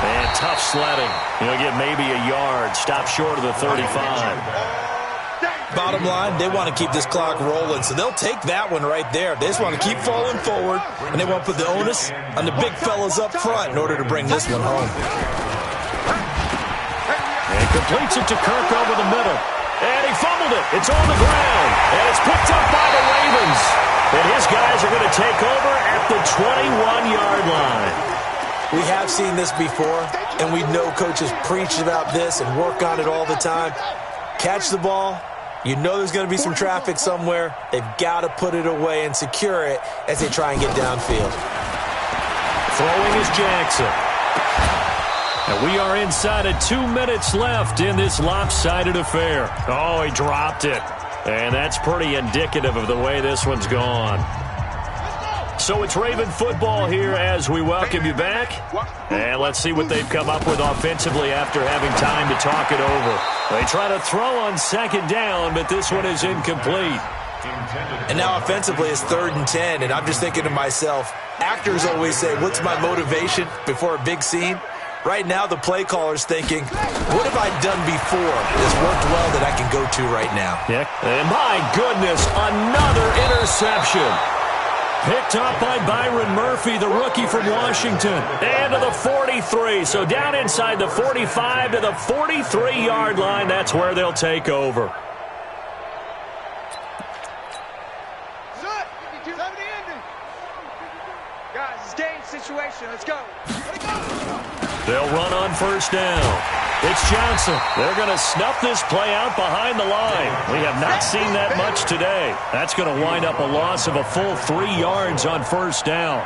And tough sledding. He'll get maybe a yard. Stop short of the 35. Bottom line, they want to keep this clock rolling, so they'll take that one right there. They just want to keep falling forward, and they want to put the onus on the big fellas up front in order to bring this one home. And completes it to Kirk over the middle. And he fumbled it. It's on the ground. And it's picked up by the Ravens. And his guys are going to take over at the 21-yard line. We have seen this before, and we know coaches preach about this and work on it all the time. Catch the ball. You know there's going to be some traffic somewhere. They've got to put it away and secure it as they try and get downfield. Throwing is Jackson. And we are inside of 2 minutes left in this lopsided affair. Oh, he dropped it. And that's pretty indicative of the way this one's gone. So it's Raven football here as we welcome you back. And let's see what they've come up with offensively after having time to talk it over. They try to throw on 2nd down, but this one is incomplete. And now offensively it's 3rd and 10, and I'm just thinking to myself, actors always say, what's my motivation before a big scene? Right now the play caller's thinking, what have I done before that's worked well that I can go to right now? Yeah. And my goodness, another interception. Picked up by Byron Murphy, the rookie from Washington. And to the 43. So down inside the 45 to the 43-yard line. That's where they'll take over. Guys, it's game situation. Let's go. They'll run on 1st down. It's Johnson. They're going to snuff this play out behind the line. We have not seen that much today. That's going to wind up a loss of a full 3 yards on 1st down.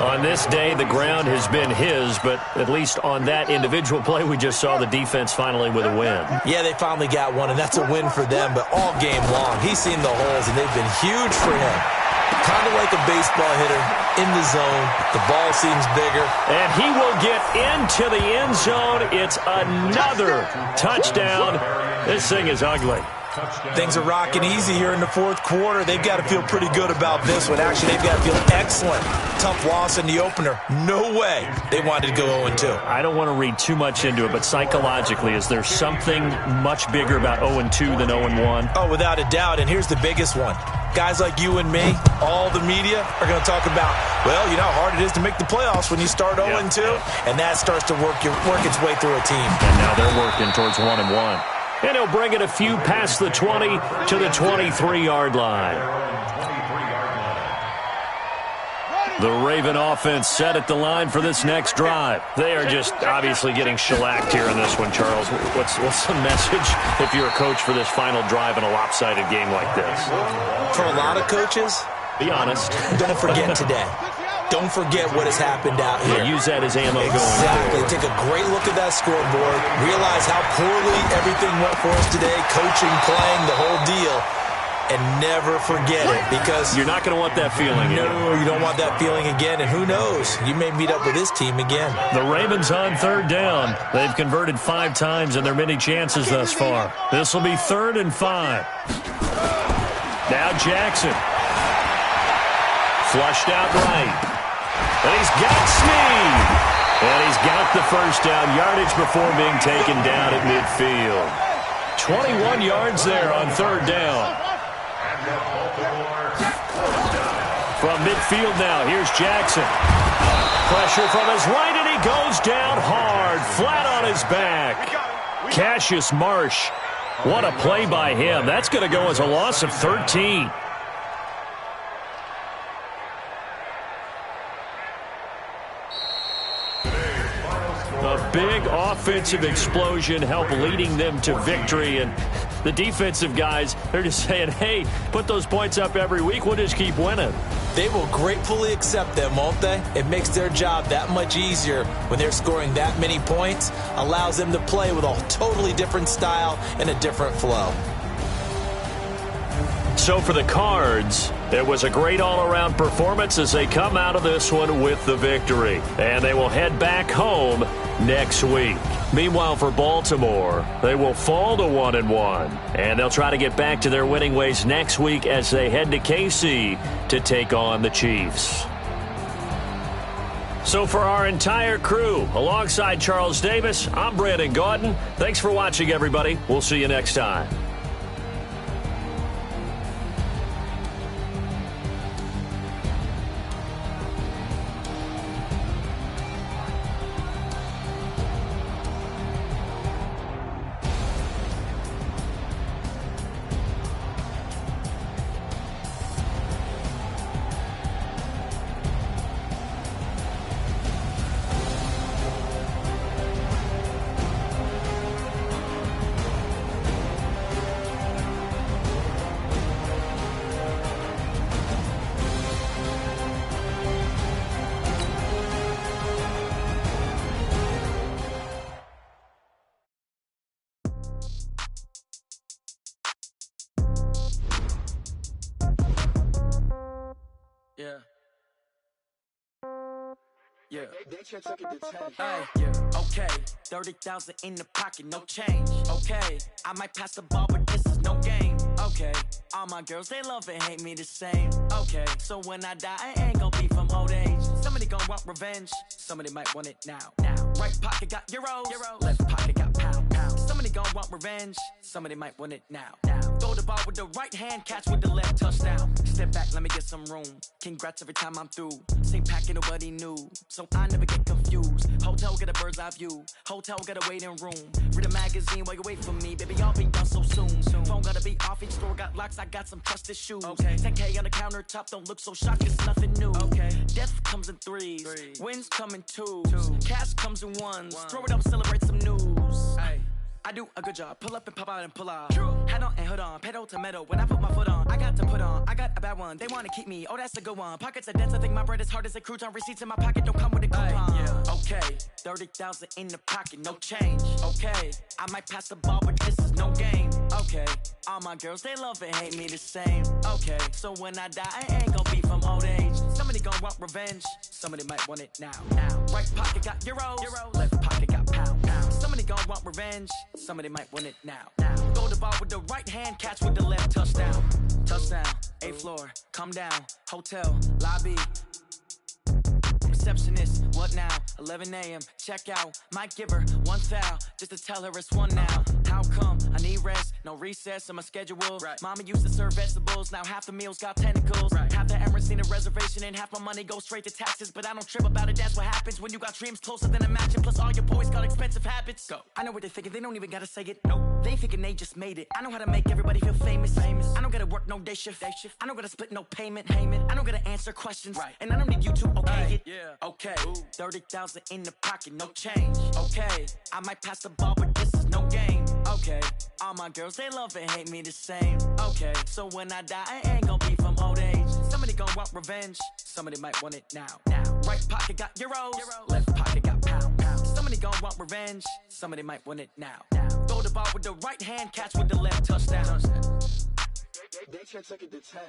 On this day, the ground has been his, but at least on that individual play, we just saw the defense finally with a win. Yeah, they finally got one, and that's a win for them, but all game long, he's seen the holes, and they've been huge for him. Kind of like a baseball hitter in the zone. The ball seems bigger. And he will get into the end zone. It's another touchdown. This thing is ugly. Things are rocking easy here in the 4th quarter. They've got to feel pretty good about this one. Actually, they've got to feel excellent. Tough loss in the opener. No way they wanted to go 0-2. I don't want to read too much into it, but psychologically, is there something much bigger about 0-2 than 0-1? Oh, without a doubt, and here's the biggest one. Guys like you and me, all the media, are going to talk about, well, you know how hard it is to make the playoffs when you start 0-2, and that starts to work its way through a team. And now they're working towards 1-1. And he'll bring it a few past the 20 to the 23-yard line. The Raven offense set at the line for this next drive. They are just obviously getting shellacked here in this one, Charles. What's the message if you're a coach for this final drive in a lopsided game like this? For a lot of coaches, be honest. Don't forget today. Don't forget what has happened out here. Yeah, use that as ammo going Exactly. forward. Take a great look at that scoreboard. Realize how poorly everything went for us today. Coaching, playing, the whole deal. And never forget it, because you're not going to want that feeling again. No, you don't want that feeling again, and who knows? You may meet up with this team again. The Ravens on 3rd down. They've converted 5 times in their many chances thus far. This will be 3rd and 5. Now Jackson. Flushed out right. And he's got Snead. And he's got the first down yardage before being taken down at midfield. 21 yards there on 3rd down. From midfield now, here's Jackson. Pressure from his right, and he goes down hard, flat on his back. Cassius Marsh, what a play by him. That's going to go as a loss of 13. A big offensive explosion helped leading them to victory, and The defensive guys, they're just saying, hey, put those points up every week. We'll just keep winning. They will gratefully accept them, won't they? It makes their job that much easier when they're scoring that many points. Allows them to play with a totally different style and a different flow. So for the Cards, it was a great all-around performance as they come out of this one with the victory. And they will head back home next week. Meanwhile, for Baltimore, they will fall to 1-1. And they'll try to get back to their winning ways next week as they head to KC to take on the Chiefs. So for our entire crew, alongside Charles Davis, I'm Brandon Gaudin. Thanks for watching, everybody. We'll see you next time. Yeah. Yeah. Okay. 30,000 in the pocket, no change. Okay. I might pass the ball, but this is no game. Okay. All my girls, they love and hate me the same. Okay. So when I die, I ain't gonna be from old age. Somebody gonna want revenge. Somebody might want it now. Right pocket got euros. Left pocket got pound. Somebody gonna want revenge. Somebody might want it now. Throw the ball with the right hand, catch with the left, touchdown. Step back, let me get some room. Congrats every time I'm through. Same packet, nobody knew. So I never get confused. Hotel get a bird's eye view. Hotel get a waiting room. Read a magazine while you wait for me. Baby, I'll be done so soon. Phone gotta be off, each store got locks. I got some trusted shoes. 10K on the countertop, don't look so shocked, it's nothing new. Death comes in threes. Wins come in twos. Cash comes in ones. Throw it up, celebrate some news. I do a good job. Pull up and pop out and pull out. Head on and hood on. Pedal to metal. When I put my foot on, I got to put on. I got a bad one. They want to keep me. Oh, that's a good one. Pockets are dense. I think my bread is hard as a crouton. Receipts in my pocket don't come with a coupon. Okay. 30,000 in the pocket. No change. Okay. I might pass the ball, but this is no game. Okay. All my girls, they love and hate me the same. Okay. So when I die, I ain't gonna be from old age. Somebody gonna want revenge. Somebody might want it now. Right pocket got euros. Left pocket got pound. Somebody gonna want revenge. Somebody might want it now. Throw the ball with the right hand, catch with the left, touchdown. Touchdown, 8th floor, come down. Hotel, lobby. Receptionist, what now? 11 a.m., check out. Might give her one foul, just to tell her it's one now. How come? I need rest, no recess in my schedule. Mama used to serve vegetables, now half the meals got tentacles. Half the Emirates need a reservation and half my money goes straight to taxes. But I don't trip about it, that's what happens when you got dreams closer than a matching. Plus all your boys got expensive habits. Go. I know what they're thinking, they don't even gotta say it. Nope. They thinking they just made it. I know how to make everybody feel famous. I don't gotta work no day shift. I don't gotta split no payment. I don't gotta answer questions. And I don't need you to okay it. Okay, 30,000 in the pocket, no change. Okay, I might pass the ball, but this is no game. Okay, all my girls, they love and hate me the same. Okay, so when I die, I ain't gonna be from old age. Somebody gonna want revenge. Somebody might want it now. Right pocket got euros. Left pocket got pound. Somebody gonna want revenge. Somebody might want it now. Throw the ball with the right hand, catch with the left, touchdown. They can't take it to 10.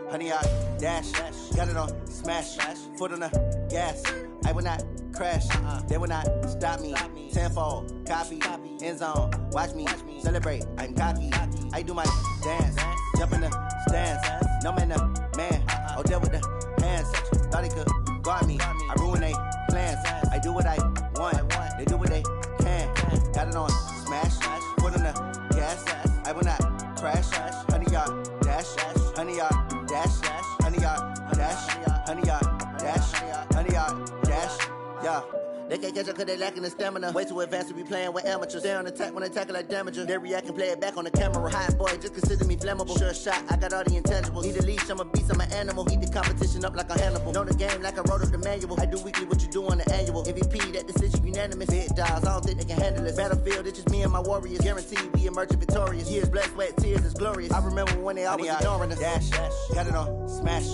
Honey, I dash, got it on smash, foot on the gas. I will not crash, they will not stop me. Tenfold, copy, end zone, watch me celebrate. I'm cocky, I do my dance, jump in the stands. No man, man, oh deal with the hands. Thought he could guard me, I ruin they plans. I do what I want, they do what they can. Got it on smash, foot on the gas. I will not crash, honey, y'all dash, honey, y'all 100 yard dash, 100 yard dash, yeah. They can't catch up cause they lacking the stamina. Way too advanced to be playing with amateurs. Stay on attack when they tackle like damager. They react and play it back on the camera. Hot boy, just consider me flammable. Sure shot, I got all the intangibles. Need a leash, I'm a beast, I'm an animal. Eat the competition up like a Hannibal. Know the game like I wrote up the manual. I do weekly what you do on the annual. MVP, that decision unanimous. Big dogs, I don't think they can handle it. Battlefield, it's just me and my warriors. Guaranteed we emerge victorious. Years, blood, sweat, tears, it's glorious. I remember when they always ignoring us. Dash, got it on, smash,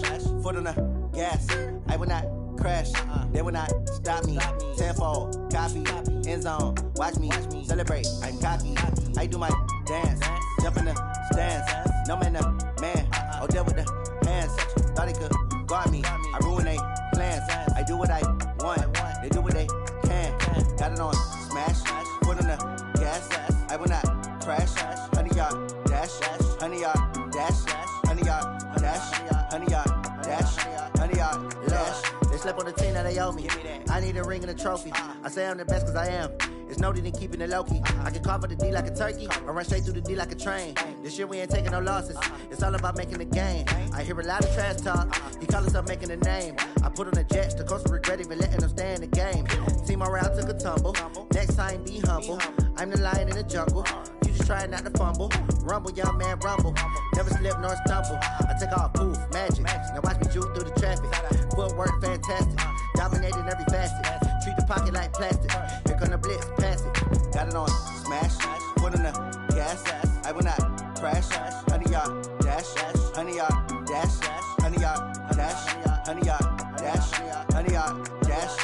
foot on the gas. I will not crash, they will not stop me. Tenfold, copy, end zone, watch me celebrate. I'm cocky, I do my dance, jump in the stands. No man, man, oh there with the hands. Thought they could guard me, I ruin they plans. I do what I want, they do what they can. Got it on smash, foot on the gas. I will not crash, 100 yard dash, 100 yard dash, 100 yard dash, 100 yard dash, 100 yard dash. They slept on the team that they owe me. I need a ring and a trophy. I say I'm the best cause I am. It's noted in keeping it low-key. I can carve up the D like a turkey or run straight through the D like a train. This year we ain't taking no losses. It's all about making the game. I hear a lot of trash talk. He call himself making a name. I put on the Jets. The coach regret even letting them stay in the game. Team morale took a tumble. Next time be humble. I'm the lion in the jungle. You just try not to fumble. Rumble, young man, rumble. Never slip nor stumble. I take off, poof, magic. Now watch me juke through the traffic. Footwork fantastic. Dominating every facet. Treat the pocket like plastic. Here come the blitz, pass it. Got it on smash. Foot on the gas. I will not crash. 100 yard dash. 100 yard dash. 100 yard dash. 100 yard dash. 100 yard dash.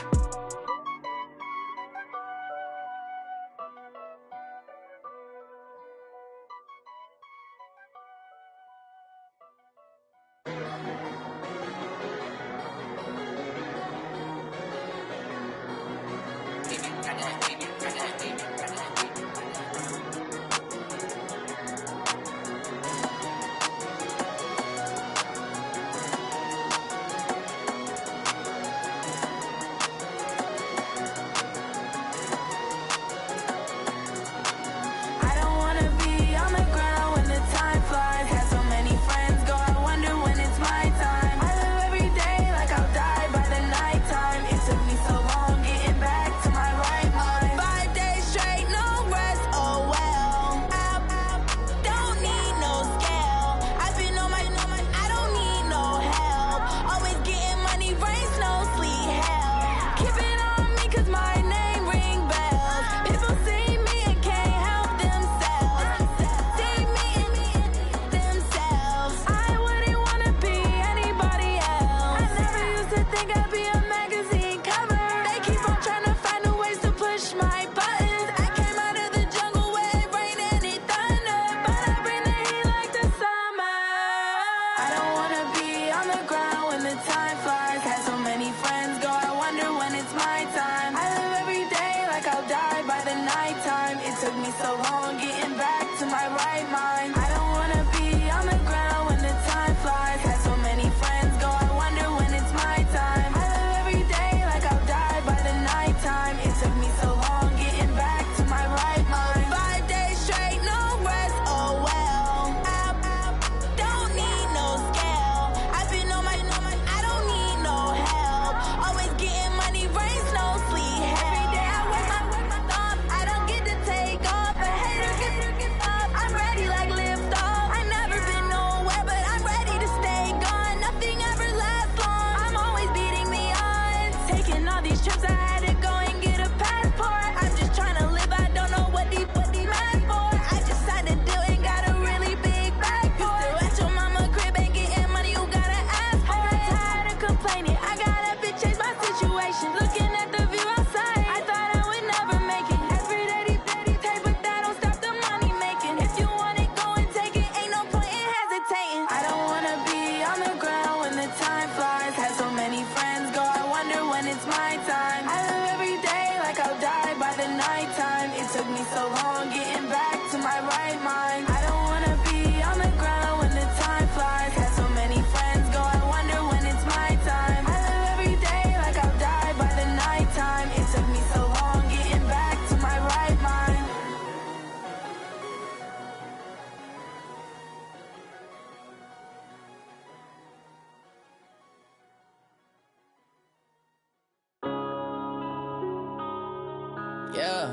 Yeah.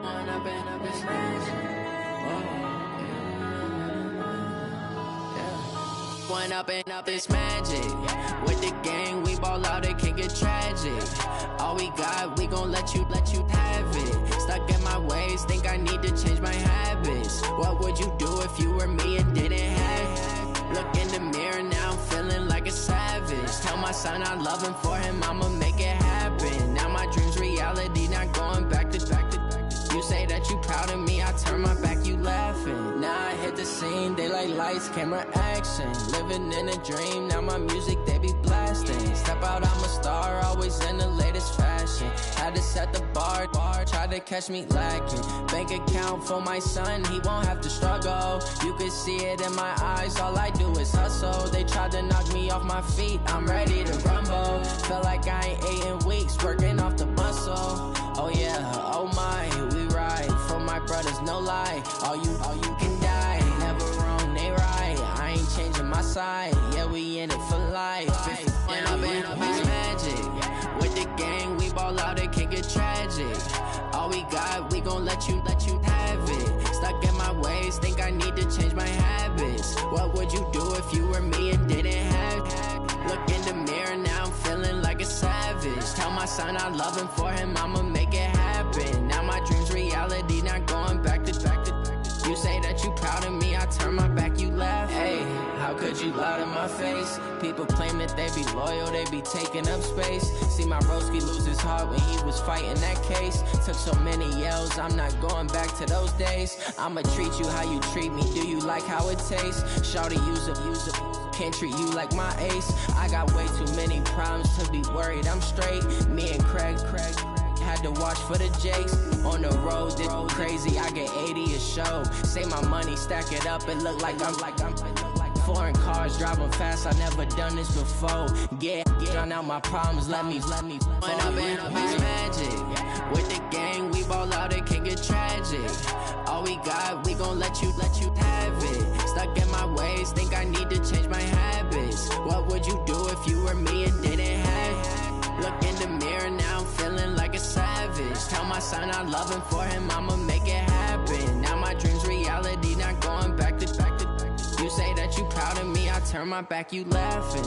One up and up is magic. With the gang, we ball out, it can get tragic. All we got, we gon' let you have it. Stuck in my ways, think I need to change my habits. What would you do if you were me and didn't have it? Look in the mirror now, I'm feeling like a savage. Tell my son I love him, for him I'ma make it happen. Now my dream's reality, not going back to. You say that you proud of me, I turn my back, you laughing. Now I hit the scene, they like lights, camera, action. Living in a dream, now my music, they be blasting. Step out, I'm a star, always in the latest fashion. Had to set the bar, try to catch me lacking. Bank account for my son, he won't have to struggle. You can see it in my eyes, all I do is hustle. They tried to knock me off my feet, I'm ready to rumble. Feel like I ain't ate in weeks, working off the muscle. Oh yeah, oh my, we ride for my brothers, no lie. All you can die, never wrong, they right. I ain't changing my side, yeah, we in it for life. When up and up is magic. With the gang, we ball out, it can get tragic. All we got, we gon' let you have it. Stuck in my ways, think I need to change my habits. What would you do if you were me and didn't have it? Look in the mirror now, I'm feeling like a savage. Tell my son I love him, for him I'ma make it happen. Now my dream's reality, not going back to. You say that you proud of me, I turn my back, you laugh. Hey, how could you lie to my face? People claim that they be loyal, they be taking up space. See my broski lose his heart when he was fighting that case. Took so many yells, I'm not going back to those days. I'ma treat you how you treat me, do you like how it tastes? Shawty, use a can't treat you like my ace. I got way too many problems to be worried, I'm straight. Me and Craig had to watch for the Jakes. On the road, this crazy, I get 80 a show. Say my money, stack it up, it look like I'm foreign cars, driving fast, I never done this before. Yeah, drown out my problems, let me When up and up is magic. With the gang, we ball out, it can get tragic. All we got, we gon' let you have it. Stuck in my ways, think I need to change my habits. What would you do if you were me and didn't have it? Look in the mirror now, I'm feeling like a savage. Tell my son I love him, for him I'ma make it happen. Now my dream's reality, not going back to. You say that you proud of me, I turn my back, you laughing.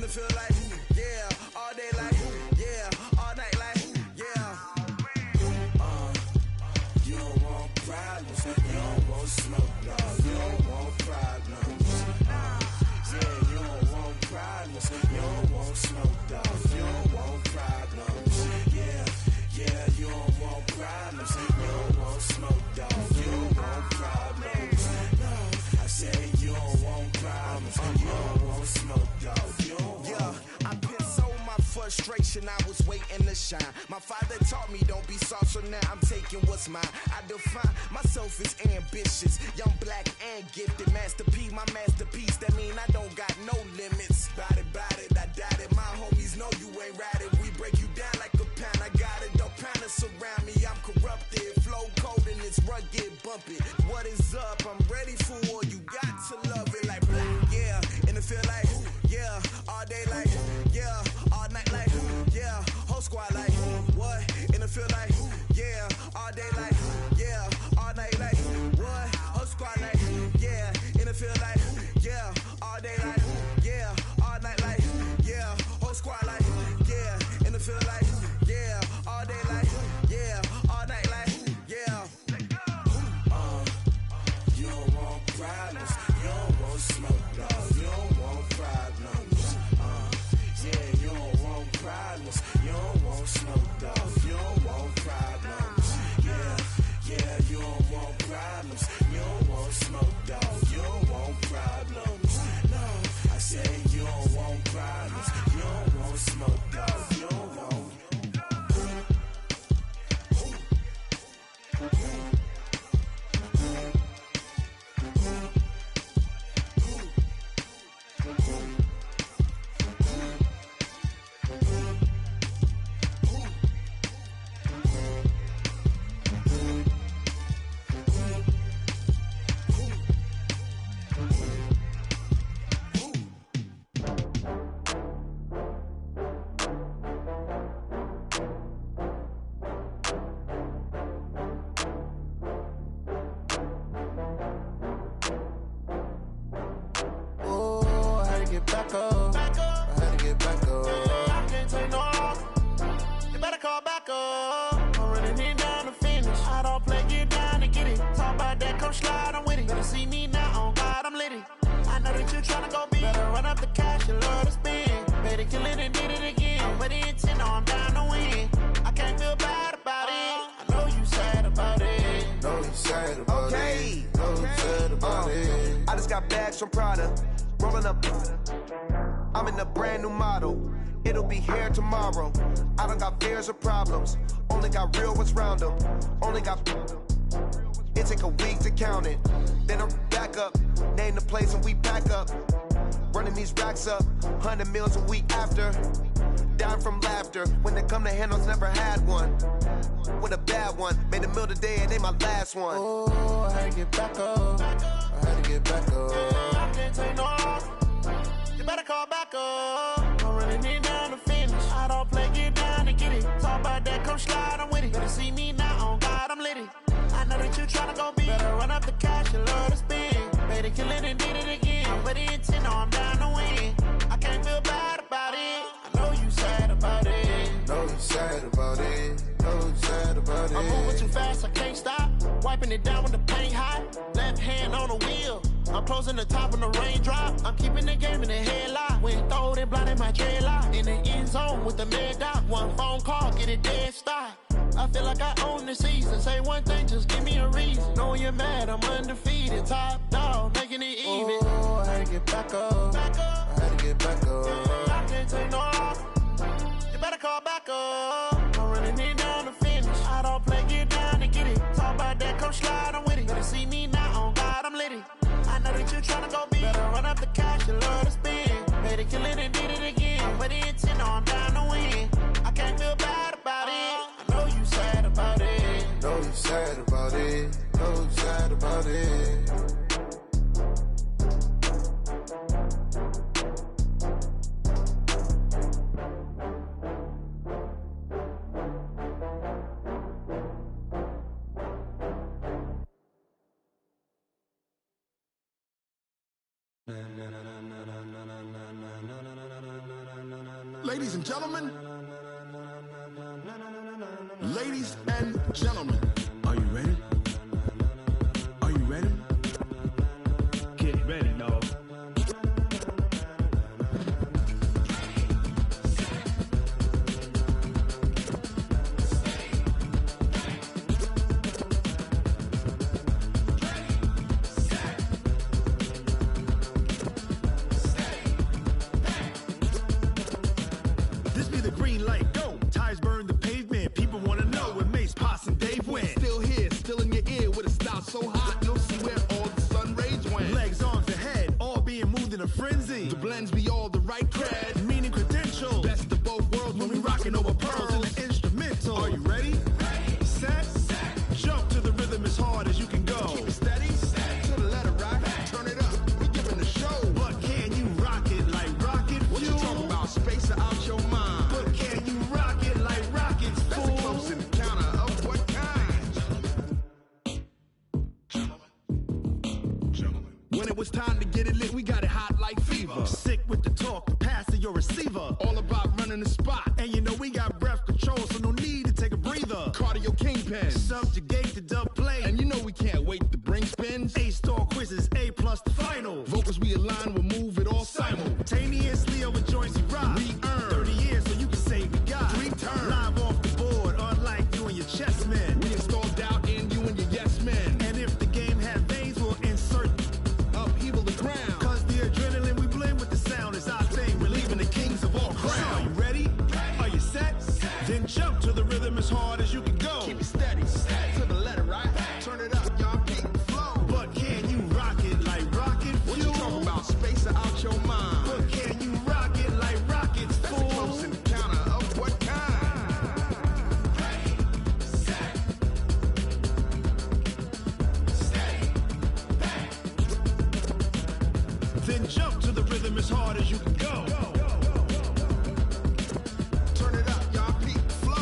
Feel like, yeah, all day like frustration, I was waiting to shine. My father taught me don't be soft, so now I'm taking what's mine. I define myself as ambitious, young, black, and gifted. Master P, my masterpiece, that mean I don't got no limits. Bout it, I doubt it. My homies know you ain't ratted. We break you down like a pound. I got it, don't pound to surround me. I'm corrupted, flow cold and it's rugged, bump it. What is up? I'm ready for war. You got to love it like black, yeah. And it feel like, yeah. All day like, yeah. All night like, yeah. Whole squad like, what? And it feel like, yeah. All day like, yeah. All night like, what? Whole squad like, yeah. And it feel like, yeah. All day like, yeah. All night like, yeah. Whole squad like, yeah. And it feel like, yeah. All day like, yeah. All night like, yeah. You don't want problems. You don't want smoke, dog. You don't want problems. Yeah, you don't want problems. You don't want smoke, dog. You don't want problems. Yeah, you don't want problems. You don't want smoke, dog. You don't want problems. No, I say you don't want problems. You don't want smoke, dog. You don't want. From Prada, rolling up. I'm in a brand new model. It'll be here tomorrow. I don't got fears or problems. Only got real ones round them. Only got. It take a week to count it. Then I'm back up. Name the place and we back up. Running these racks up. 100 meals a week after. Down from laughter. When it come to handles, never had one. With a bad one. Made a meal today and they my last one. Oh, I had to get back up. I had to get back up. I can't take no loss. You better call back up. I'm running it down to finish. I don't play, get down to get it. Talk about that, come slide, I'm with it. Better see me now, on God, I'm litty. I know that you tryna go big. Better run up the cash, you love to spend. Better kill it and did it again. I'm ready and 10, I'm down to win. I can't feel bad about it. I know you sad about it. Know you sad about it. Know you sad about it. I'm moving too fast, I can't stop. Wiping it down with the paint hot. Left hand on the wheel. I'm closing the top on the raindrop. I'm keeping the game in the headlock. When throwed and blinded my dreadlock. In the end zone with the mad dot. One phone call, get it dead stop. I feel like I own the season. Say one thing, just give me a reason. Knowing you're mad, I'm undefeated. Top dog, making it even. Oh, I had to get back up. I had to get back up. I can't take no loss. You better call back up. I'm running it down to finish. I don't play, get down to get it. Talk about that, come slide, I'm with it. Better see me now, on God, I'm litty. I know that you tryna go big. Better run up the cash, you love to spend. Better kill it and did it again. I'm ready and 10, I'm down to win. I can't feel bad about it. I know you sad about it. Know you sad about it. Know you sad about it. Ladies and gentlemen, ladies and gentlemen, are you ready? Are you ready? Get ready, dog. This be the green running the spot. And you know we got breath control, so no need to take a breather. Cardio kingpin. Subjugate the dub play. And you know we can't wait to bring spins. A-star quizzes, A+ the final. Vocals we align, we'll move it all simultaneously over joints we rock. We earn 30 years so you can say we got 3 turns. Live off the board, unlike you and your chess men. We install doubt in you and your yes men. And if the game had veins, we'll insert upheaval the ground. Cause the adrenaline we blend with the sound is our thing. We're leaving the kings of all ground. So are you ready? Are you set? Then jump to the rhythm as hard as you can go. Keep it steady, to the letter, right? Turn it up, y'all, keep the flow. But can you rock it like rocket fuel? What you talking about? Space it out your mind. But can you rock it like rockets, fool? That's a close encounter of what kind? Ready, set, steady, back. Then jump to the rhythm as hard as you can go. Turn it up, y'all, keep the flow.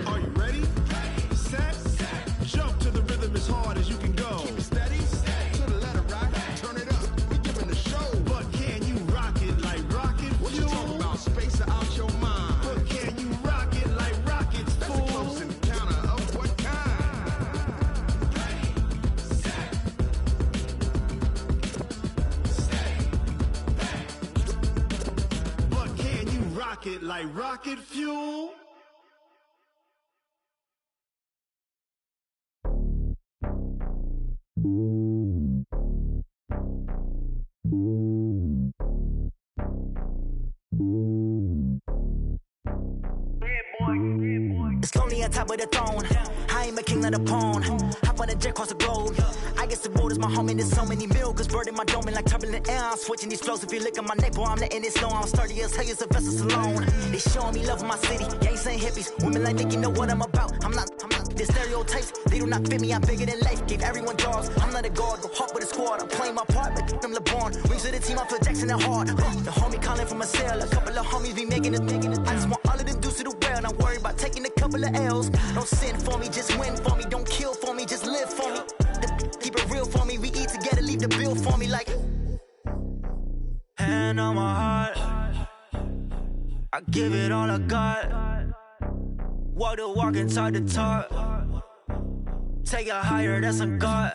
Are you ready? Set, jump to the rhythm as hard as you can go. Keep it steady, to the letter, right? Turn it up, we giving the show. But can you rock it like rocket What you fuel? talking about? Space it out your mind. But can you rock it like rockets, That's a fool? close encounter of what kind? Ready, set, steady, back. But can you rock it like rocket fuel? It's lonely on top of the throne. I am a king of the pawn. Hop on a jet across the globe. I guess the road is my home and there's so many milkers bird in my dome and like turbulent air. I'm switching these flows. If you look at my neck, boy, I'm letting it slow. I'm sturdy as hell, as a vessel alone. They showing me love in my city. Gangs and hippies, women like Nick, you know what I'm about. I'm not. The stereotypes, they do not fit me. I'm bigger than life. Gave everyone jobs. I'm not a guard, go hard with a squad. I'm playing my part, but I'm LeBron. Wings of the team, I feel Jackson and hard. The homie calling from a cell. A couple of homies be making it. I just want all of them dudes to do well. Not worry about taking a couple of L's. Don't sin for me, just win for me. Don't kill for me, just live for me. Keep it real for me. We eat together, leave the bill for me like. Hand on my heart, I give it all I got. Walk the walk and talk the talk. Take it higher, that's a God.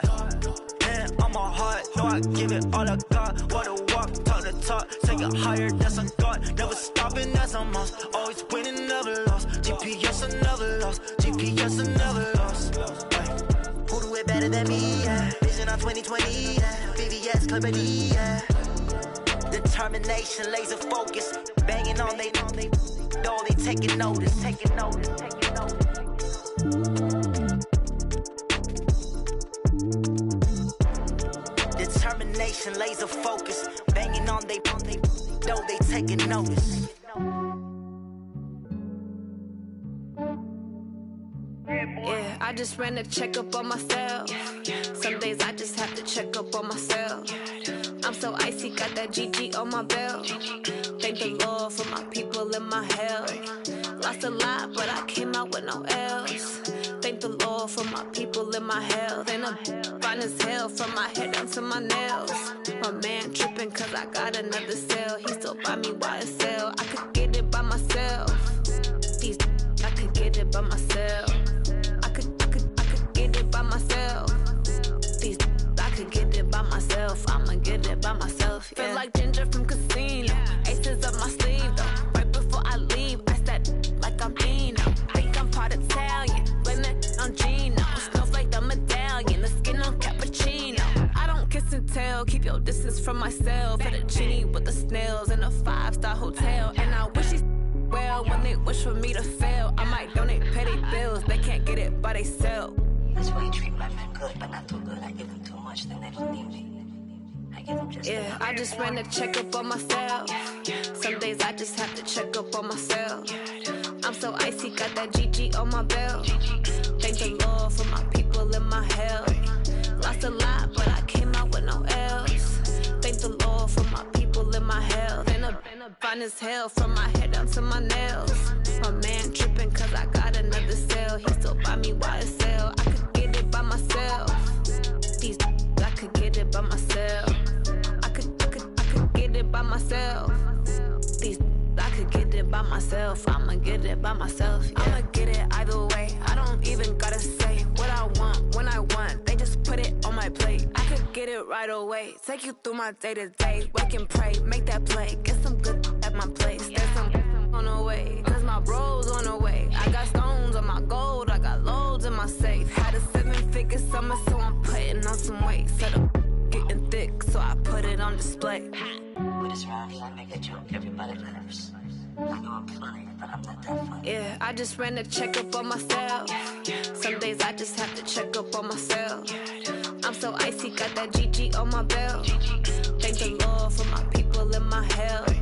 Hand on my heart, no, I give it all I got. Walk the walk, talk the talk. Take it higher, that's a God. Never stopping, that's a must. Always winning, never lost. GPS, I never lost. GPS, I never lost. Who do it better than me? Yeah. Vision on 2020. Yeah. VVS, Clarity. Yeah. Determination, laser focus. Banging on they door, they taking notice. Taking notice. Taking notice. Determination, laser focus. Banging on they door, they taking notice. Yeah, I just ran a checkup on myself. Some days I just have to check up on myself. I'm so icy, got that GG on my belt. Thank the Lord for my people in my health. Lost a lot, but I came out with no else. Thank the Lord for my people in my health. And I'm fine as hell from my head down to my nails. My man tripping cause I got another cell. He still buy me YSL. I could get it by myself. These I could get it by myself. I could get it by myself. These I could get it by myself. I'ma get it by myself. Yeah. Feel like Ginger from Casino. Aces up my sleeve though. Right before I leave, I said like I'm Dino. Think I'm part Italian. Blame it on Gino. Snowflake the medallion. The skin on cappuccino. I don't kiss and tell. Keep your distance from myself. Fettuccine with the snails in a 5-star hotel. And I wish he's well when they wish for me to fail. I might donate petty bills. They can't get it by themselves. That's why you treat my men good, but not too good. I give them too much, then they don't need me. I give them just yeah, I just ran a checkup on myself. Some days I just have to check up on myself. I'm so icy, got that GG on my belt. Thank the Lord for my people in my health. Lost a lot, but I came out with no else. Thank Thank the Lord for my people in my hell. Been a fine as hell from my head down to my nails. My man tripping cause I got another cell. He still buy me YSL. I could get it by myself. These I could get it by myself. I could get it by myself. These I could get it by myself. I'ma get it by myself. Yeah. I'ma get it either way. I don't even gotta say what I want when I want. They just put it on my plate. I could get it right away. Take you through my day to day. Wake and pray, make that play. Get some good at my place. There's some on the way. Cause my bro's on the way. I got stones on my gold. I got loads in my safe. Had a 7-figure summer, so I'm putting on some weight. Set up getting thick, so I put it on display. With this round here, I make a joke. Everybody laughs. I know I'm funny, but I'm not that funny. Yeah, I just ran a checkup on myself. Some days I just have to check up on myself. I'm so icy, got that GG on my belt. Thank the Lord for my people in my health.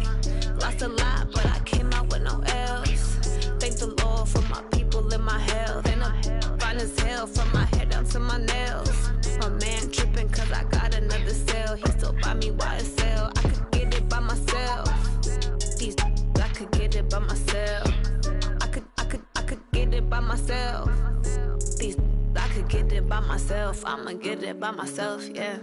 Lost a lot, but I came out with no L's. Thank the Lord for my people in my health. And I'm fine as hell from my head down to my nails. My man tripping cause I got another cell. He still buy me YSL. I could get it by myself. These I could get it by myself. I could get it by myself. These I could get it by myself. I'ma get it by myself, yeah.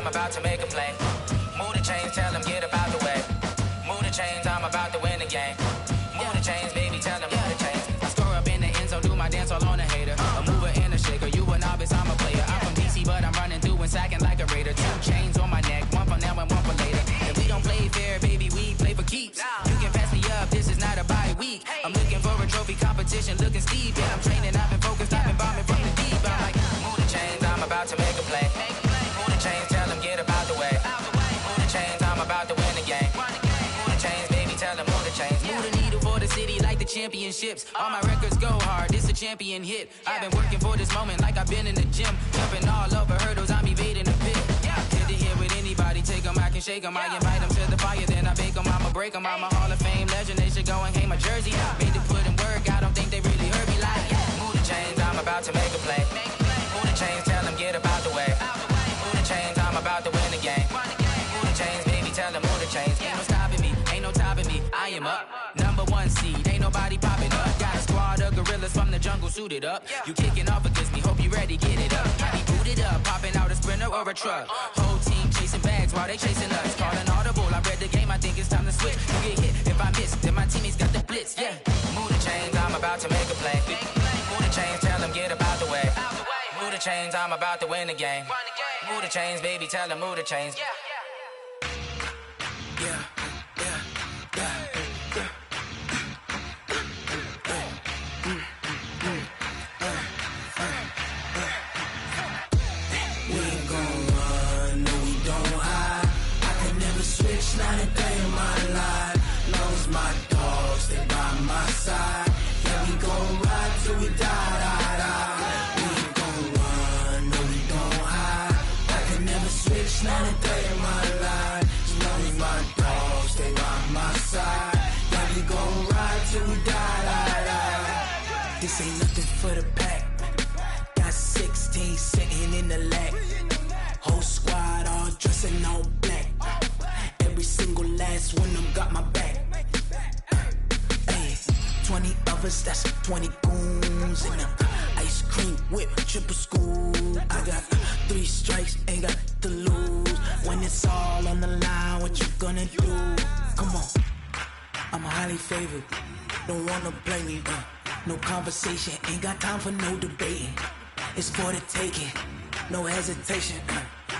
About to make a play. Move the chains, tell them get about the way. Move the chains, I'm about to win the game. Move the chains, baby, tell them move the chains. I score up in the end zone, do my dance all on a hater. A mover and a shaker, you a novice, I'm a player. I'm from DC, but I'm running through and sacking like a raider. 2 chains on my neck, one for now and one for later. If we don't play fair, baby, we play for keeps. You can pass me up, this is not a bye week. I'm looking for a trophy competition, looking steep. Yeah, I'm training, I've been focused, I've been bombing from the deep. I'm like, move the chains, I'm about to make a play. Move the chains, tell them get about the way. Move the chains, I'm about to win the game. Move the chains, baby, tell them move the chains. Move the needle for the city like the championships. All my records go hard, this a champion hit. I've been working for this moment like I've been in the gym. Jumping all over hurdles, I'm evading the pit. Hit to hit with anybody, take them, I can shake them. I invite them to the fire, then I bake them, I'ma break them. I'm a Hall of Fame legend, they should go and hang my jersey. Made to put in work, I don't think they really heard me like. Move the chains, I'm about to make a play. Move the chains, tell them get about the way. Move the chains, I'm about to win the game. Move the chains, baby, tell them move the chains. Ain't no stopping me, ain't no topping me. I am up, #1 seed, ain't nobody popping up. Got a squad of gorillas from the jungle suited up. You kicking off against me, hope you ready, get it up. I be booted up, popping out a sprinter or a truck. Whole team chasing bags while they chasing us. Calling audible, I read the game, I think it's time to switch. You get hit, if I miss, then my teammates got the blitz, yeah. Move the chains, I'm about to make a play. Move the chains, tell them get about the way. Move the chains, I'm about to win the game. Move the chains, baby, tell them move the chains. Not a day in my life. Long as my dogs, they by my side. Yeah, we gon' ride till we die. We ain't gon' run, no, we don't hide. I can never switch, not a day in my life. As long as my dogs, they by my side. Yeah, we gon' ride till we die. This ain't nothing for the pack. Got 16 sitting in the lap. Whole squad all dressing all black. Every single last one of them got my back. Hey, 20 of us, that's 20 goons in them. Ice cream whip, triple school. I got 3 strikes, ain't got to lose. When it's all on the line, what you gonna do? Come on, I'm highly favored. Don't wanna blame me, no conversation, ain't got time for no debating. It's for the taking, no hesitation.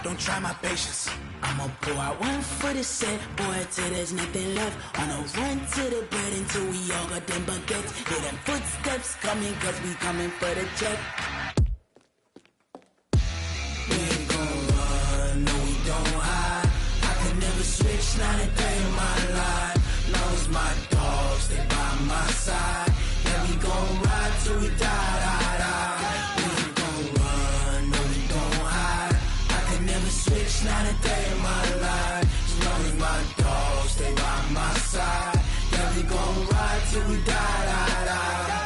Don't try my patience. I'ma pour out one for the set, boy, till there's nothing left. On a run to the bread until we all got them baguettes. Hear them footsteps coming, cause we coming for the check. We ain't gon' run, no we don't hide. I could never switch, not a day in my life. Long as my dogs, they by my side. Yeah, we gon' ride till we die, die, die. We ain't gon' run, no we don't hide. I could never switch, not a day in my life. As long as my dogs, they by my side. Yeah, we gon' ride till we die, die, die.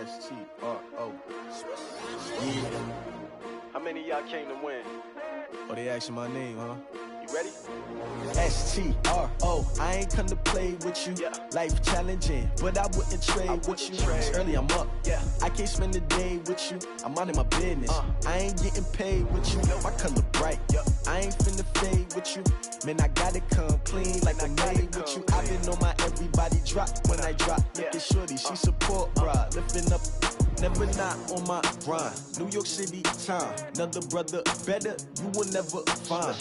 S-T-R-O. How many of y'all came to win? Oh, they asking my name, huh? You ready? S-T-R-O. I ain't come to play with you. Yeah. Life challenging, but I wouldn't trade with you. It's early, I'm up. Yeah. I can't spend the day with you. I'm out of my business. I ain't getting paid with you. My color bright. Yep. I ain't finna fade with you. Man, I gotta come clean like I'm made with you. I've been on my everybody drop when I drop. Look at shorty, she support, bruh. Lifting up, never not on my grind. New York City time, another brother better, you will never find.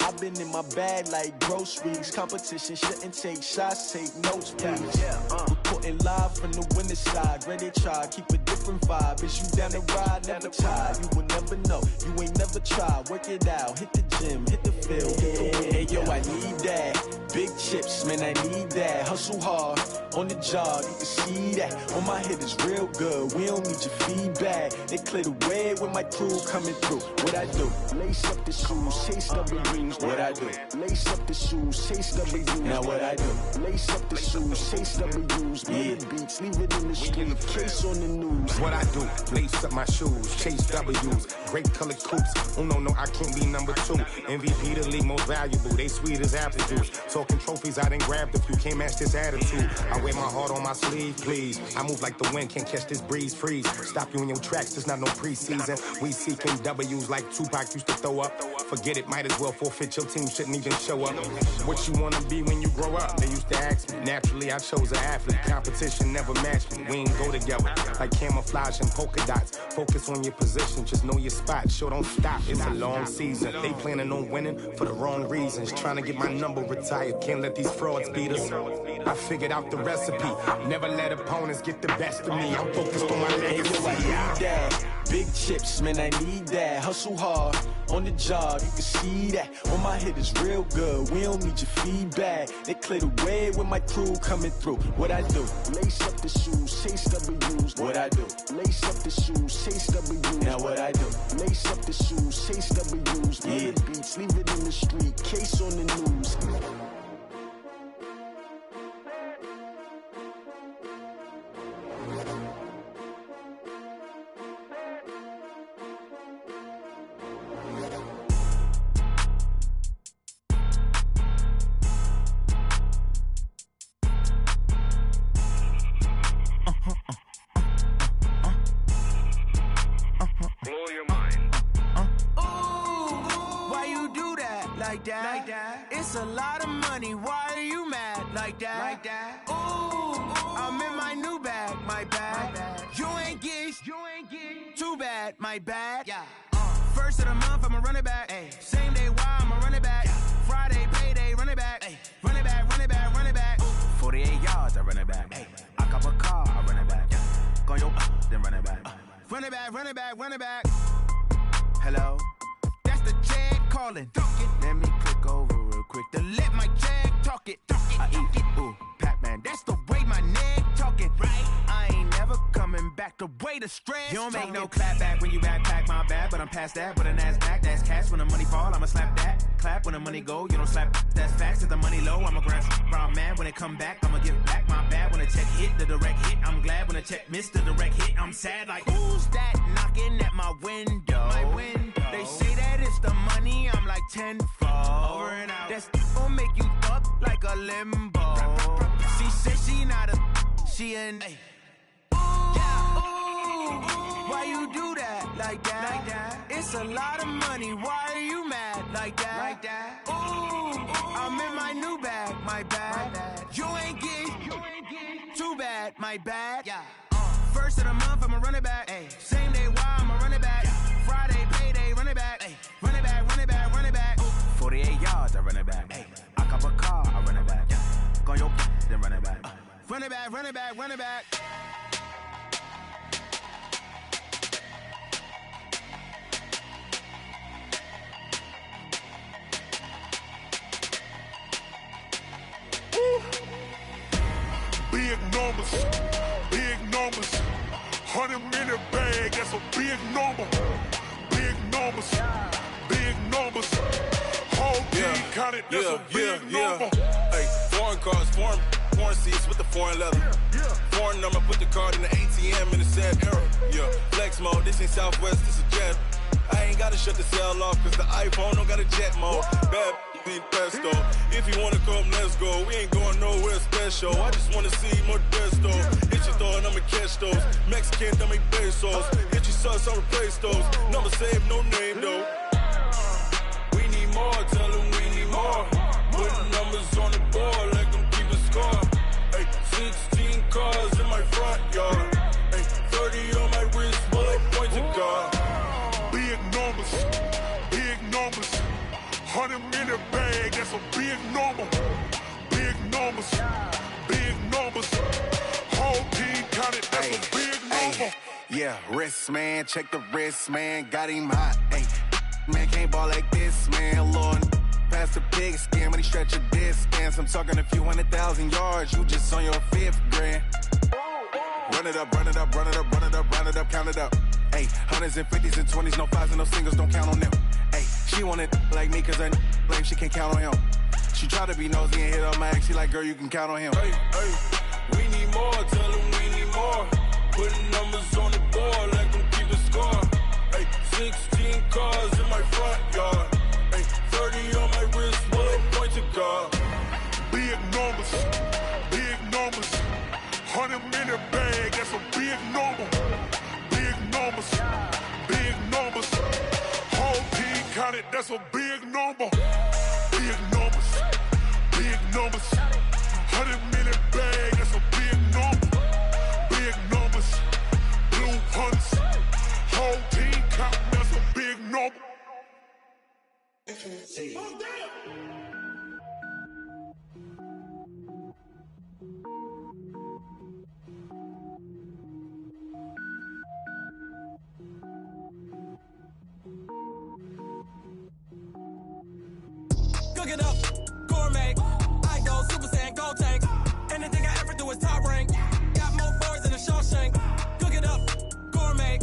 I've been in my bag like groceries. Competition shouldn't take shots, take notes, please. Reporting live from the winter side. Ready to try, keep a different vibe. Is you down the ride, never tired. You will never know, you ain't never tried. Work it out, hit the gym, hit the field. Hey yo, I need that. Big chips, man, I need that. Hustle hard, on the job, you can see that. On my head is real good, we don't need your feedback. They clear the way with my crew coming through. What I do? Lace up the shoes, chase W's. What I do? Lace up the shoes, chase W's. Now what I do? Lace up the shoes, chase W's. Yeah, beats, leave it in the street, case on the news. What I do? Lace up my shoes, chase W's. Great colored coops. Oh no, I can't be number 2. MVP the league most valuable. They sweet as apple juice. Talking trophies, I done grabbed a few. Can't match this attitude. I wear my heart on my sleeve, please. I move like the wind, can't catch this breeze. Freeze. Stop you in your tracks. There's not no preseason. We seeking W's like Tupac used to throw up. Forget it, might as well forfeit. Your team shouldn't even show up. What you wanna be when you grow up? They used to ask me. Naturally, I chose an athlete. Competition never matched me. We ain't go together like camouflage and polka dots. Focus on your position, just know your spot. Sure, don't stop. It's a long season. They planning on winning for the wrong reasons. Trying to get my number retired. Can't let these frauds beat us. I figured out the recipe. Never let opponents get the best of me. I'm focused on my legacy. I need that. Big chips, man, I need that. Hustle hard, on the job, you can see that. On my head is real good, we don't need your feedback. They clear the way with my crew coming through. What I do? Lace up the shoes, chase W's. What I do? Lace up the shoes, chase W's. Now what I do? Lace up the shoes, chase W's. Yeah, beats, leave it in the street, case on the news. It's a lot of money, why are you mad like that? Ooh, I'm in my new bag, my bad. You ain't get too bad, my bad. First of the month, I'ma run it back. Same day, why I'ma run it back. Friday, payday, run it back. Run it back, run it back, run it back. 48 yards, I run it back. I cop a car, I run it back. Go yo, then run it back. Run it back, run it back, run it back. Hello? That's the jag calling. Let me click over real quick to let my jag talk it. I eat it, ooh, Pac-Man. That's the way my neck talking. Right? I ain't never coming back the way the stress. You don't make no clap back when you backpack, my bad, but I'm past that. But a NASDAQ, that's cash. When the money fall, I'ma slap that. Clap when the money go, you don't slap. That's facts. If the money low, I'ma grab brown man. When it come back, I'ma give back my bad. When the check hit, the direct hit. I'm glad when the check missed the direct hit. I'm sad like, who's that knocking at my window? My window. They say that it's the money, I'm like tenfold. Over and out. That's gon' make you up like a limbo. She said she not a, she an. Ooh, why you do that? like that. It's a lot of money, why are you mad like that? Ooh, I'm in my new bag, my bad. You ain't getting too bad, my bad. First of the month, I'ma run it back. Same day, why I'ma run it back. Friday, payday, run it back. Run it back, run it back, run it back. 48 yards, I run it back. I cop a car, I run it back. Go your then run it back. Run it back, run it back, run it back. Big numbers, big numbers. 100-minute bag, that's a big number. Big numbers, big numbers. Whole team counted, that's a big number. Hey, foreign cars, foreign seats with the foreign leather. Foreign number, put the card in the ATM in a sad era. Yeah, flex mode, this ain't Southwest, this is Jet. I ain't gotta shut the cell off, cause the iPhone don't got a jet mode. Bad need pesto. If you wanna come, let's go. We ain't going nowhere special. I just wanna see more desto. Hit your thought, I'ma catch those. Mexican, dummy pesos. Hit your sus, I'll replace those. Number saved, no name though. We need more, tell them we need more. Putting numbers on the board, like them keep a score. Hey, 16 cars in my front yard. Hey, 30 on my wrist, bullet pointed car. Big numbers, big numbers. 100-minute bag, that's a big number. Big numbers, big numbers. Whole team counted, that's a big number. Yeah, wrist man, check the wrist man, got him hot. Ay, man can't ball like this, man. Lord, past the pig skin when he stretch a distance. I'm talking a few 100,000 yards, you just on your 5th grand. Run it up, run it up, run it up, run it up, run it up, count it up. Ay, hundreds and 50s and 20s, no 5s and no singles, don't count on them. Ay, she want it like me cause her blame, she can't count on him. She try to be nosy and hit up my ex, she like, girl, you can count on him. Hey, we need more, tell them we need more. Putting numbers on the board, like them keep a score. Hey, 16 cars in my front yard. Hey, 30 on my wrist, bullet pointed car. Big numbers, big numbers. 100-minute bag, that's a big number. Big numbers, big numbers. Whole team counted, that's a big number. Big numbers, big numbers. 100-minute bag, that's a big number. Big numbers, blue hunts. Whole team counting, that's a big number. Cook it up, gourmet. I go Super Saiyan, gold tank. Anything I ever do is top rank. Got more boards than a Shawshank. Cook it up, gourmet.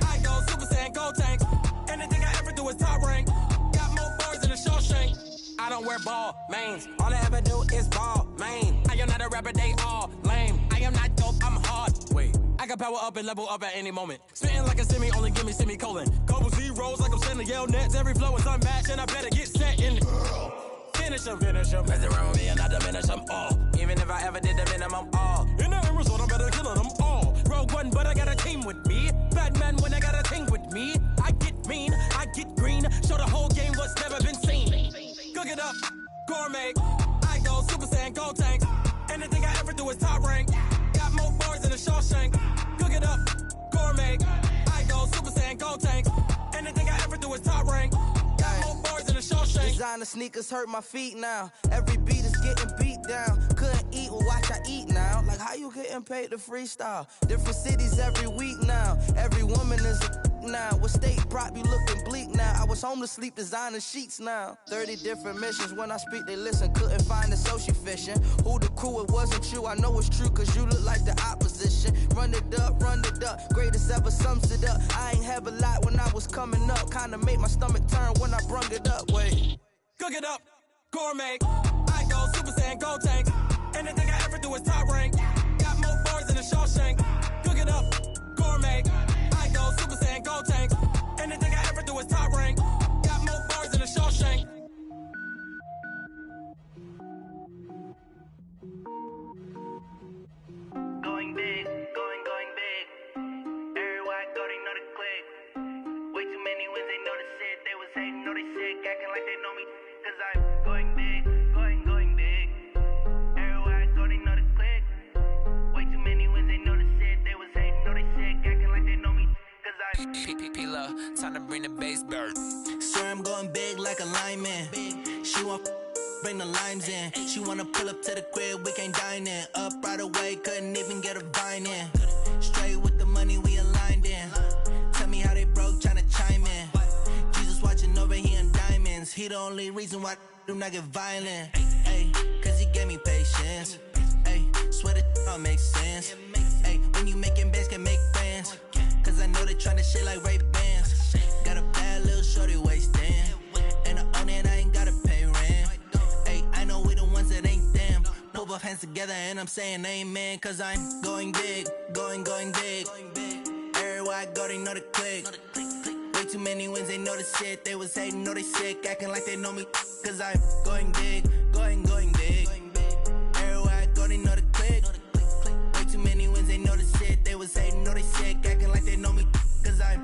I go Super Saiyan, gold tank. Anything I ever do is top rank. Got more boards than a Shawshank. I don't wear ball mains. All I ever do is ball main. I am not a rapper, they all lame. I am not dope, I'm hard. Wait, I can power up and level up at any moment. Spitting like a semi, only give me semicolon. Couple zeros like I'm sending yell nets. Every flow is unmatched and I better get set in. Finish them. Mess around with me and I diminish them all. Even if I ever did the minimum all. In the end result, I better kill them all. Rogue One, but I got a team with me. Batman when I got a team with me. I get mean, I get green. Show the whole game what's never been seen. Cook it up, gourmet. I go Super Saiyan, gold tank. Anything I ever do is top rank. Got more bars than a Shawshank. Cook it up, gourmet. I go Super Saiyan, gold tank. Anything I ever do is top rank. Got more bars than a Shawshank. Designer sneakers hurt my feet now. Every beat is getting beat down. Couldn't eat, well watch I eat now. Like how you getting paid to freestyle? Different cities every week now. Every woman is a now. What state prop you looking bleak now? I was home to sleep, designer sheets now. 30 different missions. When I speak they listen. Couldn't find it, so she fishing. Who the crew? It wasn't you. I know it's true cause you look like the opposition. Run it up, greatest ever sums it up. I ain't have a lot when I was coming up. Kinda made my stomach turn when I brung it up. Wait, cook it up, gourmet. I go Super Saiyan, gold tank. Anything I ever do is top rank. Got more bars than a Shawshank. Cook it up, gourmet. I go Super Saiyan, gold tank. Anything I ever do is top rank. Got more bars than a Shawshank. Going big, going big. Everywhere I go, they know the click. acting like they know me, cause I'm going big, going big. Everywhere I go, they know the click. Way too many wins, they know the shit. They was hating, know they sick, acting like they know me, cause I'm P-P-P-Love, time to bring the bass bird. Swear I'm going big like a lineman. She want bring the limes in. She wanna pull up to the crib, we can't dine in. Up right away, couldn't even get a vine in. Straight with the money we aligned in. Tell me how they broke, tryna chime in. Jesus watching over, he in diamonds. He the only reason why I do not get violent. Ay, cause he gave me patience. Ay, swear that all makes sense. Ay, when you making bands, can make friends. Cause I know they tryna shit like Ray-Bans. Got a bad little shorty wasting. And I own it, I ain't gotta pay rent. Ay, I know we the ones that ain't them. Pull both hands together and I'm saying amen. Cause I'm going big, going big. Everywhere I go, they know the click. Way too many wins, they know the shit. They was hating, know they sick, acting like they know me. Cause I'm going big, going big. Everywhere I go, they know the click. Way too many wins, they know the shit. They was hating, know they sick, acting like they know me. Cause I'm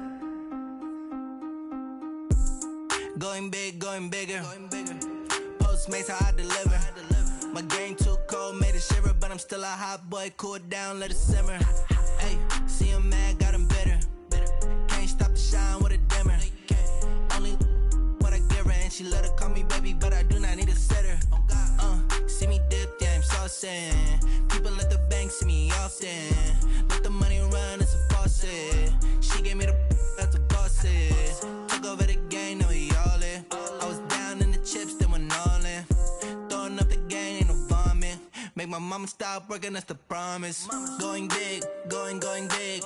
going big, going bigger. Postmates, how I deliver. My game too cold, made it shiver. But I'm still a hot boy, cool it down, let it simmer. Hey, see him mad, got him bitter. Can't stop the shine with a dimmer. Only what I give her, and she let her call me baby, but I do not need a sitter. See me dip, yeah, I'm saucing. People at the bank see me often. Let the money run, it's a faucet. She gave me the that's a boss it. Took over the game, now we all in. I was down in the chips, then went all in. Throwing up the game, ain't no vomit. Make my mama stop working, that's the promise. Going big, going big.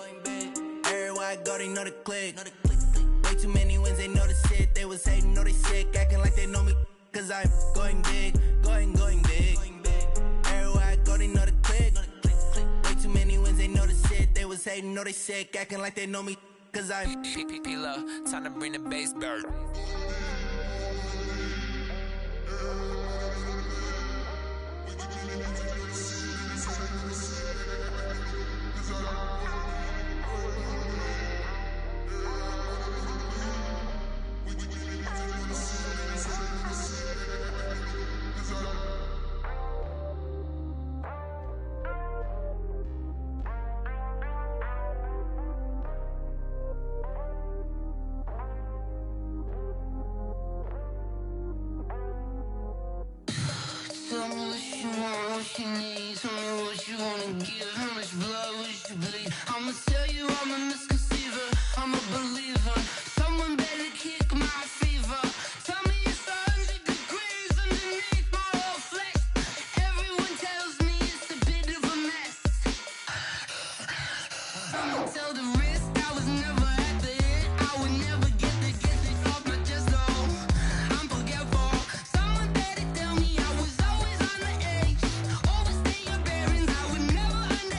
Everywhere I go, they know the click. Way too many wins, they know the shit. They was hating, know they sick, acting like they know me. Cause I'm going big, going big. Everywhere I go, they know the click. Way too many wins, they know the shit. They was hating, know they sick, acting like they know me. Cause I'm P-P-P-Love, time to bring the bass bird. Tell me what you want, what you need. Tell me what you wanna give. How much blood would you bleed? I'ma tell you I'm a misconceiver. I'm a believer. Someone better kick my fever. Tell me it's 100 degrees underneath my whole flesh. Everyone tells me it's a bit of a mess. I'ma tell the risk I was never at the end. I would never get this off my chest though. I'm forgetful. Someone better tell me I was always on the edge. Overstay your bearings, I would never underestimate.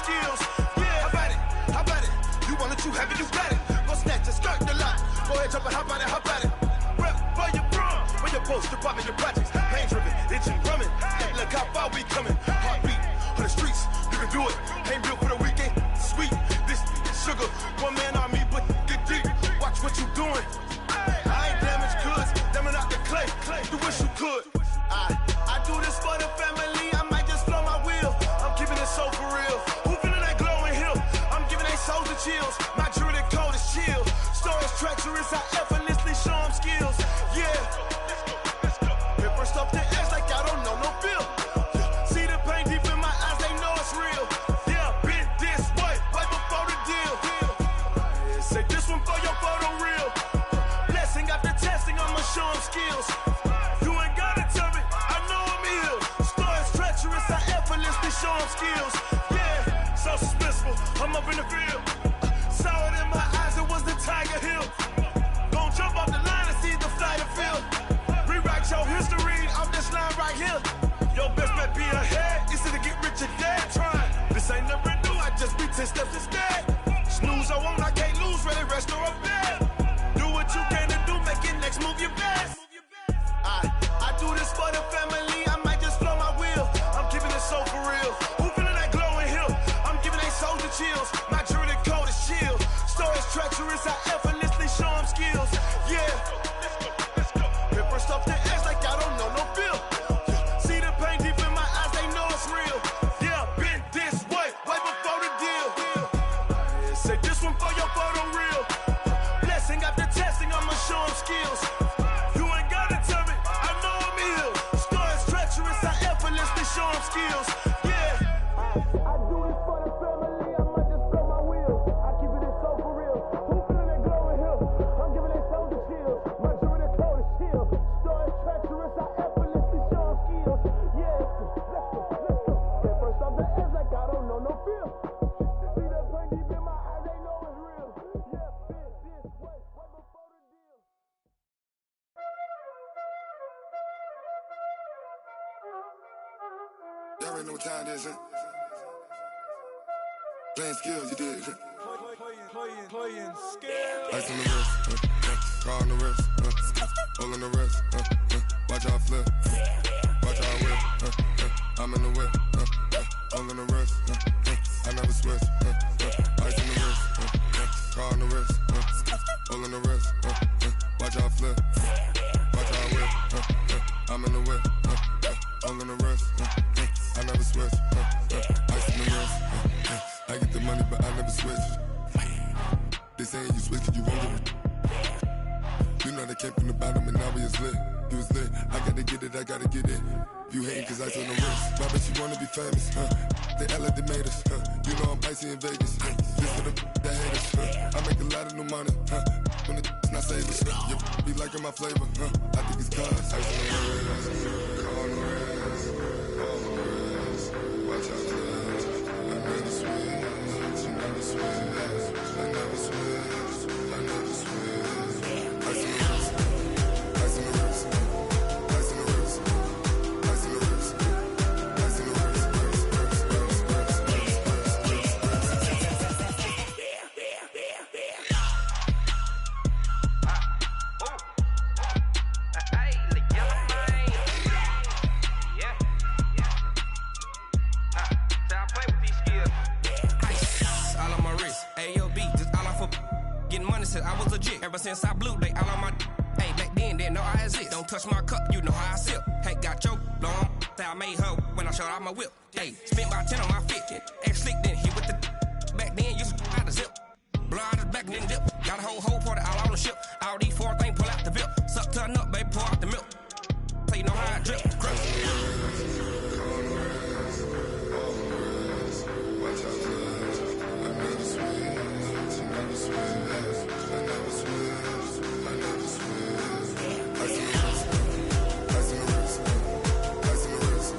skills. Yeah, how about it? How about it? You want it, you have it, you got it. Go snatch it, skirt the lot. Go ahead, jump it, hop on it, hop on it. Rep for your brum, for your post, your pop, and your projects. Pain driven, itching, drumming. Look how far we coming. Heartbeat on the streets, you can do it. Ain't built for the weekend. Sweet, this sugar, one man army, but get deep. Watch what you doing. I ain't damaged goods, damn it out the clay. You wish you could. I do this for the family. I might just flow my wheel. I'm keeping it so for real. Who feeling that glowing hill? I'm giving they souls the chills. My jewelry code is chill. Stories treacherous, I effortlessly show them skills. Yeah. Hit first off the edge like I don't know no feel. See the pain deep in my eyes, they know it's real. Yeah, been this way, right before the deal. Say this one for your photo reel. Blessing after testing, I'ma show them skills. You ain't gotta tell me, I know I'm ill. Stories treacherous, I effortlessly show them skills. Yeah, so suspenseful, I'm up in the field. Saw it in my eyes, it was the Tiger Hill. Gon' jump off the line and see the flight of field. Rewrite your history off this line right here. Your best bet be ahead, easy to get rich or dead trying. This ain't never new, I just be 10 steps instead. Snooze I won't, I can't lose, ready, rest or I'm dead. Do what you can to do, make it next move your best. I do this for the family, I might just flow my wheel. I'm keeping it so for real. Who feeling that glowing hill? I'm giving they souls the chills. My jewelry code is chill. Stories treacherous, I effortlessly show them skills. Yeah. Hit first off the edge like I don't know no feel. See the pain deep in my eyes, they know it's real. Yeah, been this way, way before the deal. Say this one for your photo reel. Blessing after testing, I'ma show them skills. You ain't gotta tell me, I know I'm ill. Stories treacherous, I effortlessly show them skills. Yeah. I do this for the family, I might just blow my wheel. I keep it so for real. Who feeling that glowing hill? I'm giving they souls the chills. My jewelry code is chill. Stories treacherous, I effortlessly show them skills. Yeah, let's go. Get first off the edge like I don't know no feel. See that pain deep in my eyes, they know it's real. Yeah, been this way, way before the deal. Y'all already know what time it is, huh? Playing skills, you did. Playing skills. Ice on the wrist, car on the wrist, hole in the wrist, watch out flip, watch out whip, I'm in the whip, hole in the wrist, I never switch, ice on the wrist, car on the wrist, hole in the wrist, watch out flip, watch out whip, I'm in the whip, hole in the wrist, I never switch, ice on the wrist, I get the money but I never switch. They saying you switch it, you won't get it. You know they came from the bottom and now we is lit. You was lit, I gotta get it, I gotta get it. You hating cause ice on the wrist. My bitch, you wanna be famous, They Ella, they made us, You know I'm icy in Vegas, This for the haters, I make a lot of new money, When the not savers, You be liking my flavor, I think it's cause ice on the wrist, car on the wrist, all on the wrist. Watch out, cuz I never switch, you never switch. I never switch, I never switch. Ice in the wrist, ice in the wrist, ice in the wrist, ice in the wrist, ice in the wrist. I was legit. Ever since I blew, they all on my. Hey, back then, didn't know I exist. Don't touch my cup, you know how I sip. Hey, got your long. I made her when I showed out my whip. Hey, spent about 10 on my fit. X slick, then hit with the. Back then, used to out the zip. Blow out his back, then dip. Got a whole party all on the ship. All these four things pull out the VIP. Suck turn up, baby, pour out the milk. So you know how I drip. Crush. Watch out, cuz I never switch, you never switch. I never switch, I never switch. Ice in the wrist, ice in the wrist, ice in the wrist,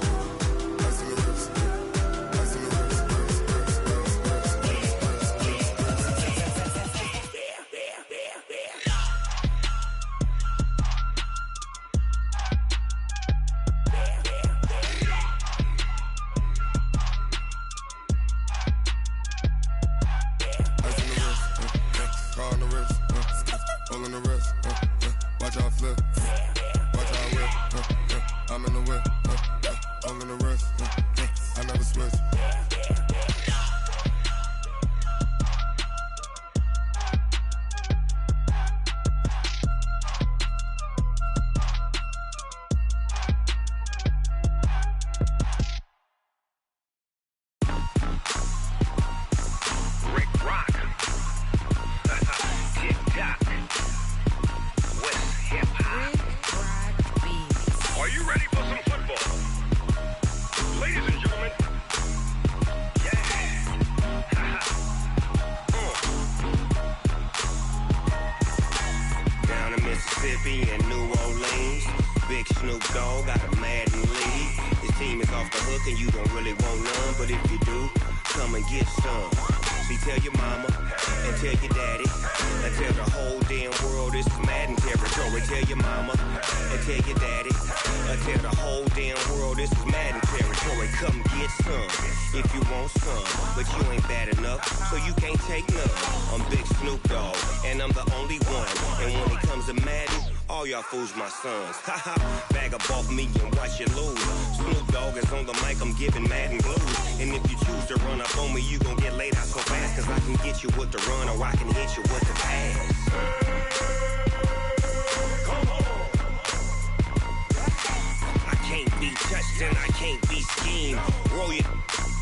ice in the wrist, ice in the wrist. Mississippi and New Orleans. Big Snoop Dogg got a Madden lead. His team is off the hook and you don't really want none, but if you do, come and get some. See, tell your mama and tell your daddy and tell the whole damn world this is Madden territory. Tell your mama and tell your daddy and tell the whole damn world this is Madden territory. Come get some if you want some, but you ain't bad enough, so you can't take none. I'm Big Snoop Dogg and I'm the only one, and when it comes to Madden, all y'all fools my sons. Haha, bag up off me and watch you lose. Snoop Dogg is on the mic, I'm giving Madden blues. And if you choose to run up on me, you gon' get laid out so fast, cause I can get you with the run or I can hit you with the pass. I can't be touched and I can't be schemed. Roll you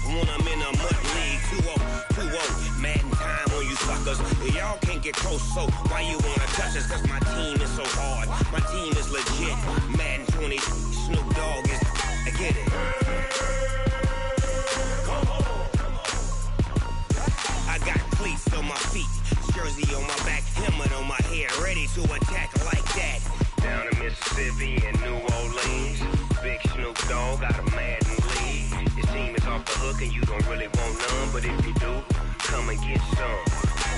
when I'm in a mud league. 2-0, Madden time on you suckers. Y'all can't get close, so why you wanna touch us? Cause my team is so hard, my team is legit. Madden 20, Snoop Dogg is, I get it. I got cleats on my feet, jersey on my back, helmet on my head, ready to attack like that. Down in Mississippi and New Orleans, Big Snoop Dogg got a Madden lead. His team is off the hook and you don't really want none, but if you do, come and get some.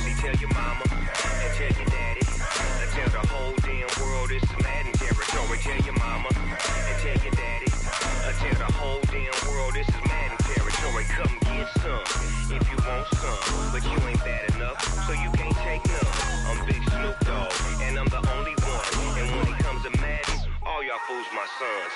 See, tell your mama and tell your daddy and tell the whole damn world this is Madden territory. Tell your mama and tell your daddy and tell the whole damn world this is Madden territory. Come get some if you want some, but you ain't bad enough, so you can't take none. I'm Big Snoop Dogg and I'm the only one, and when it comes to Madden, all y'all fools my sons.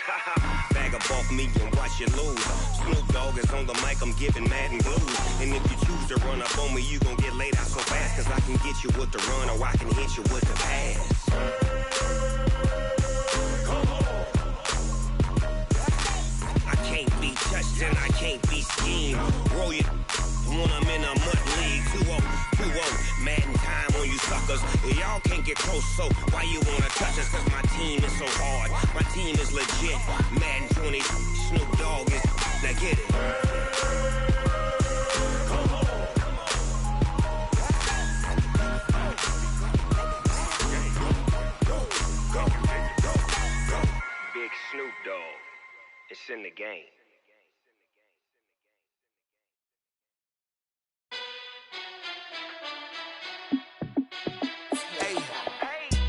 Bag up off me and watch you lose. Snoop Dogg is on the mic, I'm giving Madden blues. And if you choose to run up on me, you gon' get laid out so fast, cause I can get you with the run or I can hit you with the pass. I can't be touched and I can't be schemed. Roll you when I'm in a mud league. 2-0, Madden time on you suckers. Y'all can't get close, so why you wanna touch us? Cause my team is so hard, my team is legit. Madden 20, Snoop Dogg is, now get it. Big Snoop Dogg, it's in the game.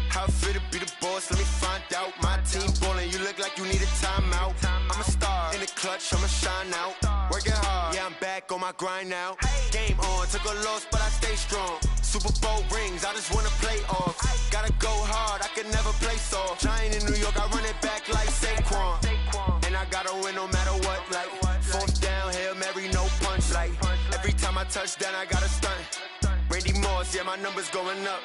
How fit to be the boss? Let me find out. My team ballin', you look like you need a timeout. I'm a star in the clutch, I'ma shine out. Working hard, yeah, I'm back on my grind now. Game on, took a loss, but I stay strong. Super Bowl rings, I just wanna play off. Gotta go hard, I can never play soft. Giant in New York, I run it back like Saquon. And I gotta win no matter what, like fourth down, Hail Mary, no punch. Like every time I touch down, I gotta stunt. Randy Moss, yeah, my numbers going up.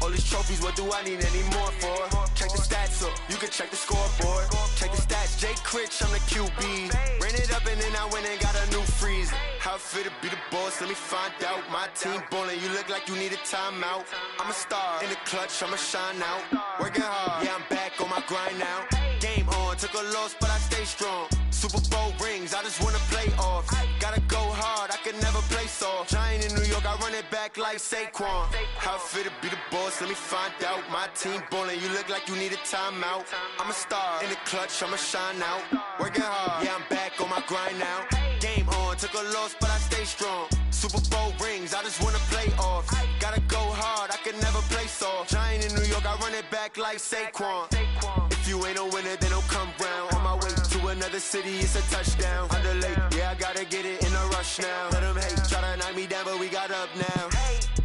All these trophies, what do I need any more for? Check the stats up, you can check the scoreboard. Check the stats, Jay Critch, I'm the QB. Ran it up and then I went and got a new freeze. How fit to be the boss, let me find out. My team ballin', you look like you need a timeout. I'm a star in the clutch, I'ma shine out. Working hard, yeah, I'm back on my grind now. Game on, took a loss, but I stay strong. Super Bowl rings, I just wanna play off. Gotta go hard, I can never play soft. Giant in New York, I run it back like Saquon. How fit to be the boss, let me find out. My team ballin', you look like you need a timeout. I'm a star in the clutch, I'ma shine out. Working hard, yeah, I'm back on my grind now. Game on, took a loss, but I stay strong. Super Bowl rings, I just wanna play off. Gotta go hard, I can never play soft. Giant in New York, I run it back like Saquon. If you ain't a winner, then don't come round. On my way to another city, it's a touchdown. Underlay, yeah, I gotta get it in a rush now. Let them hate, try to knock me down, but we got up now.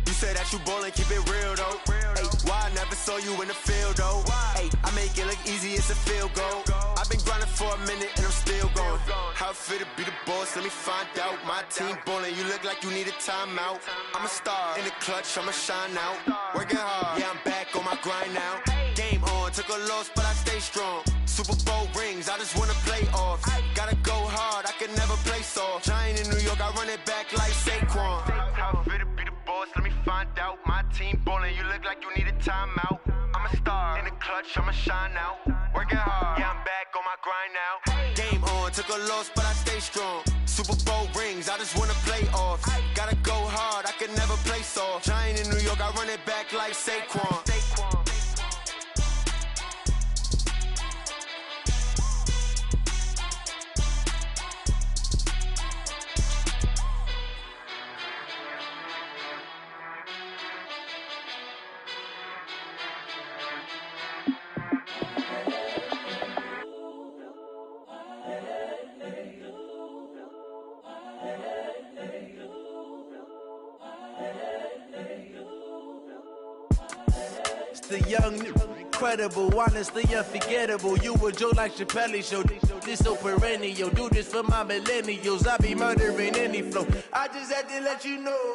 You say that you ballin', keep it real though. Hey, why I never saw you in the field though? Hey, I make it look easy, it's a field goal. I've been grinding for a minute and I'm still going. How fit to be the boss, let me find out. My team ballin', you look like you need a timeout. I'm a star in the clutch, I'ma shine out. Working hard, yeah, I'm back on my grind now. Game on, took a loss, but I stay strong. Super Bowl rings, I just wanna play off. Gotta go hard, I can never play soft. Giant in New York, I run it back like Saquon. How fit to be the boss, let me find out. My team ballin', you look like you need a timeout. I'm a star in the clutch, I'ma shine out. Working hard, yeah, I'm back on my grind now. Game on, took a loss, but I stay strong. Super Bowl rings, I just wanna play off. Gotta go hard, I can never play soft. Giant in New York, I run it back like Saquon. the young, incredible, honestly unforgettable. You a Joe like Chappelle show. This so perennial. Do this for my millennials. I be murdering any flow. I just had to let you know.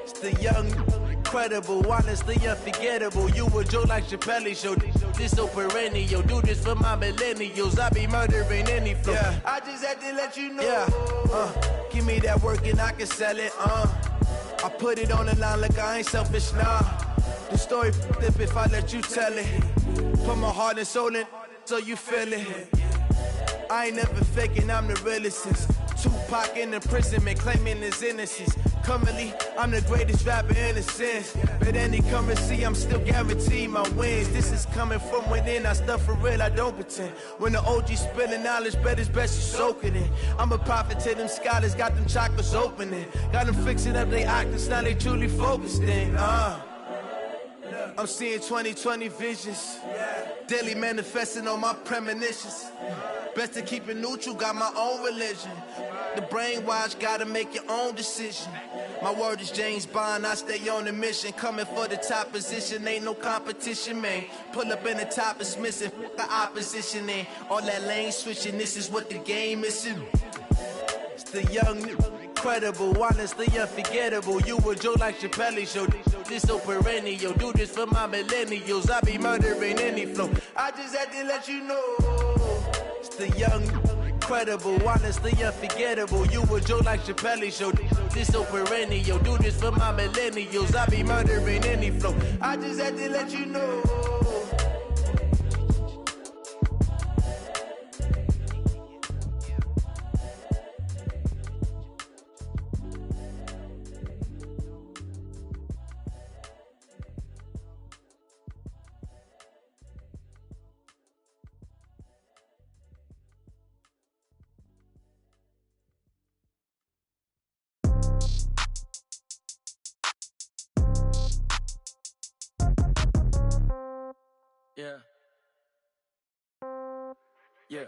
It's the young, incredible, honestly unforgettable. You a Joe like Chappelle show. This so perennial. Do this for my millennials. I be murdering any flow. Yeah. I just had to let you know. Yeah. Give me that work and I can sell it. I put it on the line like I ain't selfish, nah. The story flip if I let you tell it. Put my heart and soul in so you feel it. I ain't never faking, I'm the realest since Tupac in imprisonment, claiming his innocence. Currently, I'm the greatest rapper in a sense. But any currency, I'm still guaranteed my wins. This is coming from within, I stuff for real, I don't pretend. When the OG spilling knowledge, bet it's best you soak it in. I'm a prophet to them scholars, got them chakras opening. Got them fixing up their octaves, now they truly focused in. I'm seeing 2020 visions. Daily manifesting on my premonitions. Best to keep it neutral, got my own religion. The brainwash, gotta make your own decision. My word is James Bond, I stay on the mission. Coming for the top position, ain't no competition, man. Pull up in the top is missing, the opposition in. All that lane switching, this is what the game is. It's the young, incredible, honestly unforgettable. You a Joe like Chappelle show. This so perennial. Do this for my millennials. I be murdering any flow. I just had to let you know. It's the young, incredible, honestly unforgettable. You a Joe like Chappelle show. This so perennial. Do this for my millennials. I be murdering any flow. I just had to let you know. Yeah. Yeah.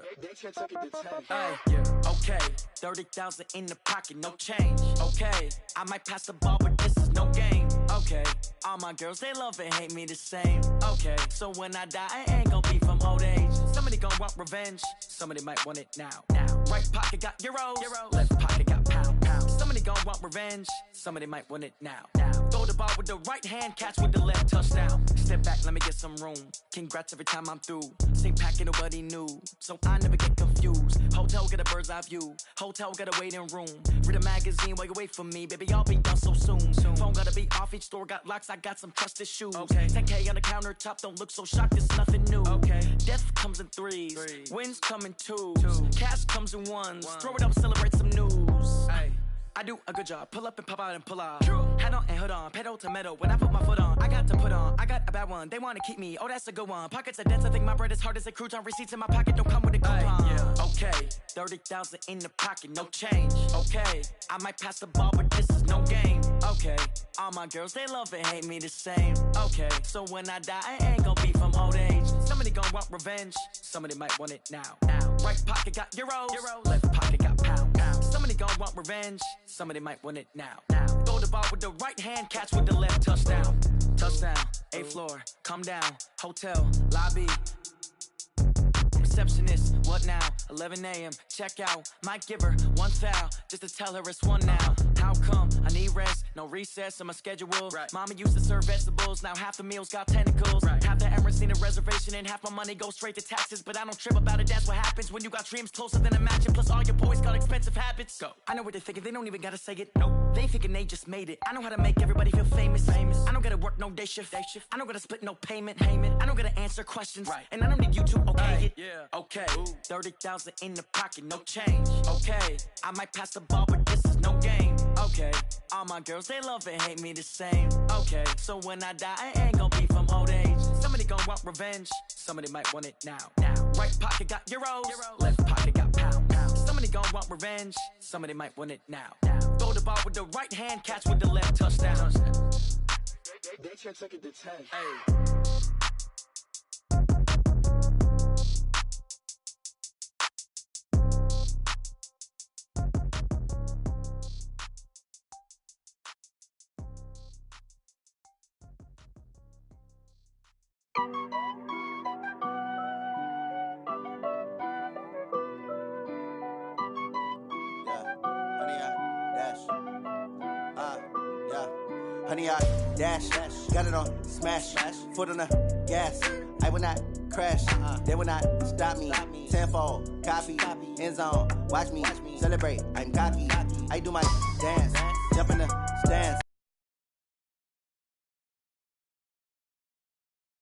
Hey, yeah. Okay. 30,000 in the pocket, no change. Okay. I might pass the ball, but this is no game. Okay. All my girls, they love and hate me the same. Okay. So when I die, I ain't gon' be from old age. Somebody gon' want revenge. Somebody might want it now. Right pocket got euros. Left pocket got pound. Somebody gon' want revenge. Somebody might want it now. Throw the ball with the right hand, catch with the left, touchdown. Step back, let me get some room. Congrats every time I'm through. Same packet, nobody knew, so I never get confused. Hotel got a bird's eye view. Hotel got a waiting room. Read a magazine while you wait for me, baby. I'll be done so soon. Phone gotta be off, each store got locks. I got some trusted shoes. 10K on the countertop, don't look so shocked. It's nothing new. Death comes in threes. Wins come in twos. Cash comes in ones. Throw it up, celebrate some news. I do a good job. Pull up and pop out and pull out. Head on and hood on. Pedal to metal. When I put my foot on, I got to put on. I got a bad one. They want to keep me. Oh, that's a good one. Pockets are dense. I think my bread is hard as a crouton. Receipts in my pocket don't come with a coupon. Okay. 30,000 in the pocket. No change. Okay. I might pass the ball, but this is no game. Okay. All my girls, they love and hate me the same. Okay. So when I die, I ain't gon' be from old age. Somebody gon' want revenge. Somebody might want it now. Right pocket got euros. Left pocket got pound. Somebody gon' want revenge. Somebody might want it now. Throw the ball with the right hand, catch with the left, touchdown. Touchdown, 8th floor, come down, hotel, lobby. Receptionist, what now? 11 a.m., check out. Might give her one foul, just to tell her it's one now. How come? I need rest, no recess in my schedule. Mama used to serve vegetables, now half the meals got tentacles. Half the errands need a reservation and half my money goes straight to taxes. But I don't trip about it, that's what happens when you got dreams closer than a match. Plus all your boys got expensive habits. Go. I know what they're thinking, they don't even gotta say it. Nope. They thinking they just made it. I know how to make everybody feel famous. I don't gotta work no day shift. I don't gotta split no payment. I don't gotta answer questions. And I don't need you to okay it. Okay, 30,000 in the pocket, no change. Okay, I might pass the ball, but this is no game. Okay, all my girls, they love and hate me the same. Okay, so when I die, I ain't gon' be from old age. Somebody gon' want revenge. Somebody might want it now. Right pocket got euros. Left pocket got pound. Somebody gon' want revenge. Somebody might want it now. Throw the ball with the right hand, catch with the left, touchdown. They can't take it to 10. Honey, I dash, got it on smash, foot on the gas. I will not crash, they will not stop me. Tenfold, copy, end zone, watch me celebrate. I'm cocky, I do my dance, jump in the stands.